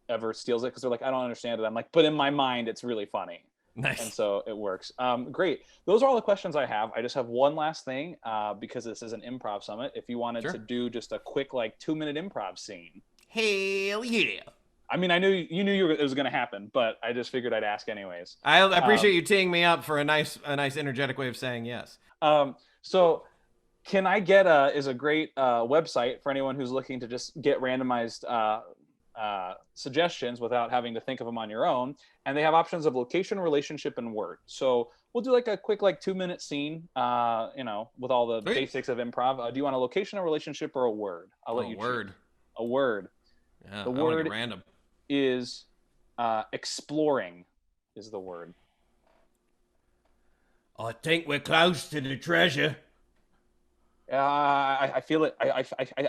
ever steals it because they're like, I don't understand it. I'm like, but in my mind, it's really funny. Nice. And so it works. Great. Those are all the questions I have. I just have one last thing because this is an improv summit. If you wanted to do just a quick like 2-minute improv scene. Hell yeah. I mean, I knew you knew it was going to happen, but I just figured I'd ask anyways. I appreciate you teeing me up for a nice energetic way of saying yes. So can I get is a great website for anyone who's looking to just get randomized suggestions without having to think of them on your own, and they have options of location, relationship, and word. So we'll do like a quick 2-minute scene, you know, with all the basics of improv. Do you want a location, a relationship, or a word? I'll let you choose. A word. Yeah, the word random is exploring is the word. I think we're close to the treasure. I feel it. I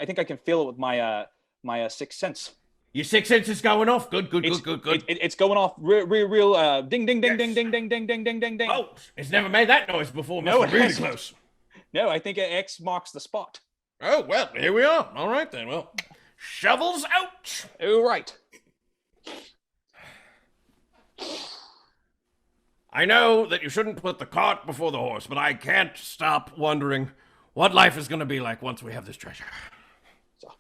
think I can feel it with my my sixth sense. Your sixth sense is going off. Good. It's going off real ding ding ding ding ding ding ding ding ding ding ding. Oh, it's never made that noise before. No, it's really close. No, I think X marks the spot. Oh, well, here we are. All right then. Well, shovels out. Oh, right. I know that you shouldn't put the cart before the horse, but I can't stop wondering what life is going to be like once we have this treasure. So,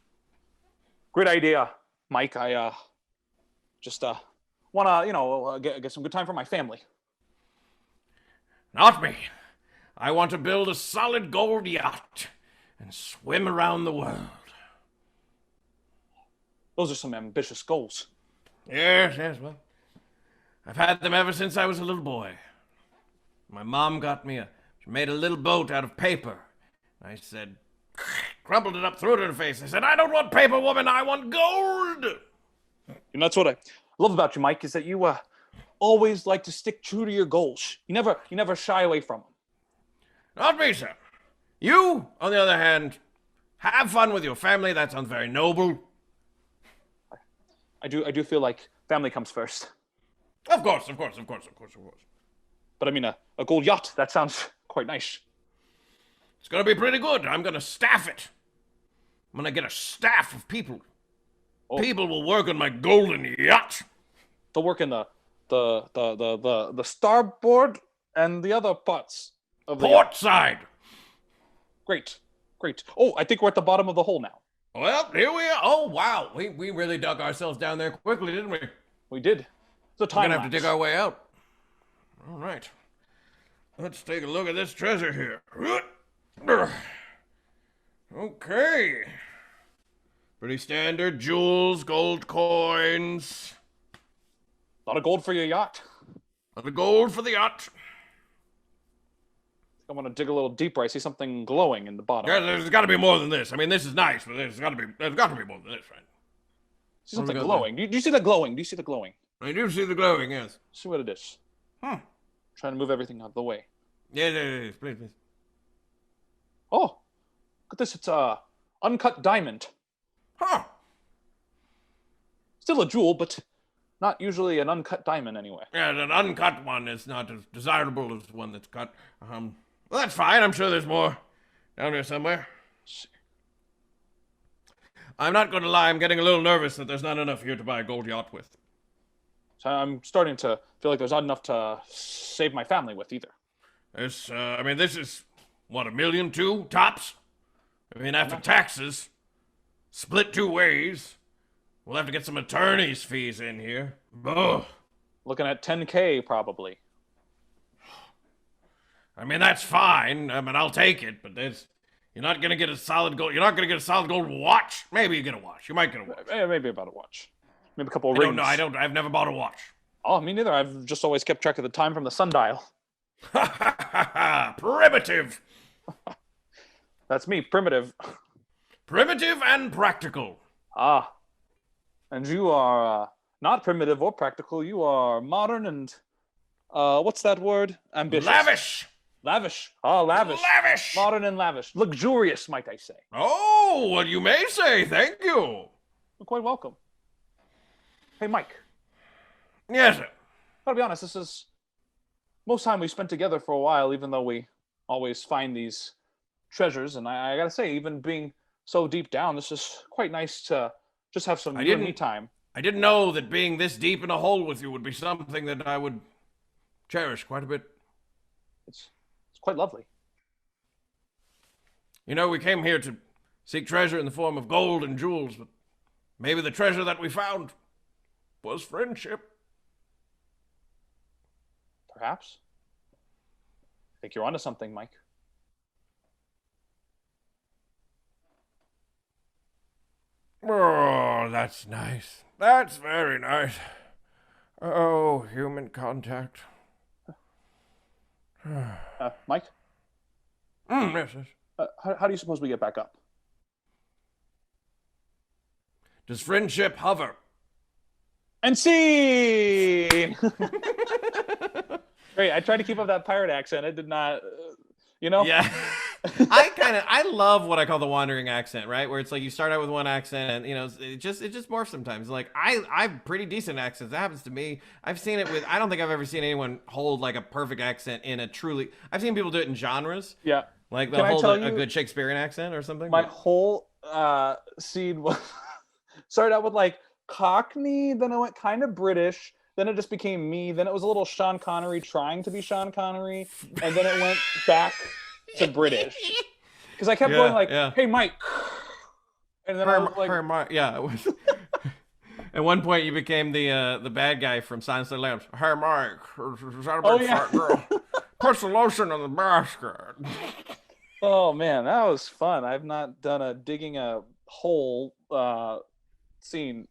great idea, Mike. I just want to, you know, get some good time for my family. Not me. I want to build a solid gold yacht and swim around the world. Those are some ambitious goals. Yes, well, I've had them ever since I was a little boy. My mom got me she made a little boat out of paper. I said, crumpled it up, threw it in her face. I said, I don't want paper, woman, I want gold. And that's what I love about you, Mike, is that you always like to stick true to your goals. You never shy away from them. Not me, sir. You, on the other hand, have fun with your family. That sounds very noble. I do feel like family comes first. Of course. But I mean, a gold yacht, that sounds quite nice. It's going to be pretty good. I'm going to staff it. I'm going to get a staff of people. Oh. People will work on my golden yacht. They'll work in the starboard and the other parts of the port side. Great. Oh, I think we're at the bottom of the hole now. Well, here we are. Oh, wow. We really dug ourselves down there quickly, didn't we? We did. It's a time We're going to have to dig our way out. All right. Let's take a look at this treasure here. Okay. Pretty standard jewels, gold coins. A lot of gold for your yacht. A lot of gold for the yacht. I want to dig a little deeper. I see something glowing in the bottom. Yeah, there's got to be more than this. I mean, this is nice, but there's got to be more than this, right? I see something glowing. Do you see the glowing? Do you see the glowing? I do see the glowing, yes. See what it is. Trying to move everything out of the way. Yeah, please. Oh, look at this. It's a uncut diamond. Huh. Still a jewel, but not usually an uncut diamond anyway. Yeah, an uncut one is not as desirable as one that's cut. Well, that's fine. I'm sure there's more down here somewhere. I'm not going to lie. I'm getting a little nervous that there's not enough here to buy a gold yacht with. So I'm starting to feel like there's not enough to save my family with either. I mean, this is, what, $1 million, two tops? I mean, after taxes, split 2 ways. We'll have to get some attorney's fees in here. Ugh. Looking at 10K probably. I mean, that's fine. I mean, I'll take it, but you're not gonna get a solid gold. You're not gonna get a solid gold watch. Maybe you get a watch. You might get a watch. Maybe about a watch. Maybe a couple of rings. I don't. I've never bought a watch. Oh, me neither. I've just always kept track of the time from the sundial. Primitive. That's me, primitive. Primitive and practical. Ah. And you are not primitive or practical. You are modern and, what's that word? Ambitious. Lavish. Lavish. Ah, lavish. Lavish. Modern and lavish. Luxurious, might I say. Oh, what you may say. Thank you. You're quite welcome. Hey, Mike. Yes, sir. Gotta be honest, this is most time we spent together for a while, even though we always find these treasures. And I gotta say, even being so deep down, this is quite nice to just have some me time. I didn't know that being this deep in a hole with you would be something that I would cherish quite a bit. It's quite lovely. You know, we came here to seek treasure in the form of gold and jewels, but maybe the treasure that we found was friendship. Perhaps. I think you're onto something, Mike. Oh, that's nice. That's very nice. Oh, human contact. Mike? Yes, yes. How do you suppose we get back up? Does friendship hover? And scene! Great. I tried to keep up that pirate accent. It did not, Yeah. I love what I call the wandering accent, right? Where it's like you start out with one accent and, it just morphs sometimes. Like, I'm pretty decent accents. That happens to me. I've seen it I don't think I've ever seen anyone hold like a perfect accent in a truly, I've seen people do it in genres. Yeah. Like they'll hold a good Shakespearean accent or something. My whole scene started out with like Cockney, then it went kind of British, then it just became me, then it was a little Sean Connery trying to be Sean Connery, and then it went back to British. Because I kept going like, hey, Mike. And then I was like... Yeah, it was... At one point, you became the bad guy from Silence of the Lambs. Hey, Mike, is that a big fat girl? Put some lotion in the basket. Oh, man, that was fun. I've not done a digging a hole scene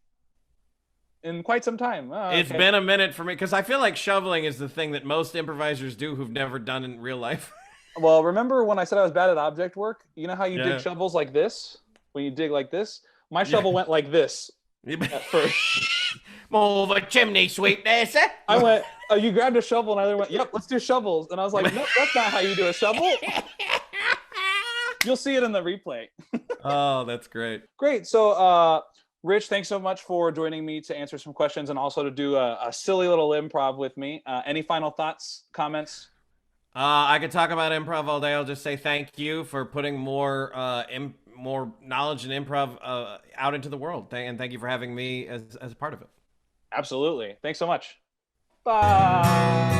in quite some time. It's been a minute for me, because I feel like shoveling is the thing that most improvisers do who've never done in real life. Well, remember when I said I was bad at object work? You know how you dig shovels like this? When you dig like this? My shovel went like this at first. Move a chimney sweep there, sir. I went, you grabbed a shovel, and I went, yep, let's do shovels. And I was like, nope, that's not how you do a shovel. You'll see it in the replay. Oh, that's great. Great. So, Rich, thanks so much for joining me to answer some questions and also to do a silly little improv with me. Any final thoughts, comments? I could talk about improv all day. I'll just say thank you for putting more knowledge and improv out into the world. And thank you for having me as a part of it. Absolutely. Thanks so much. Bye.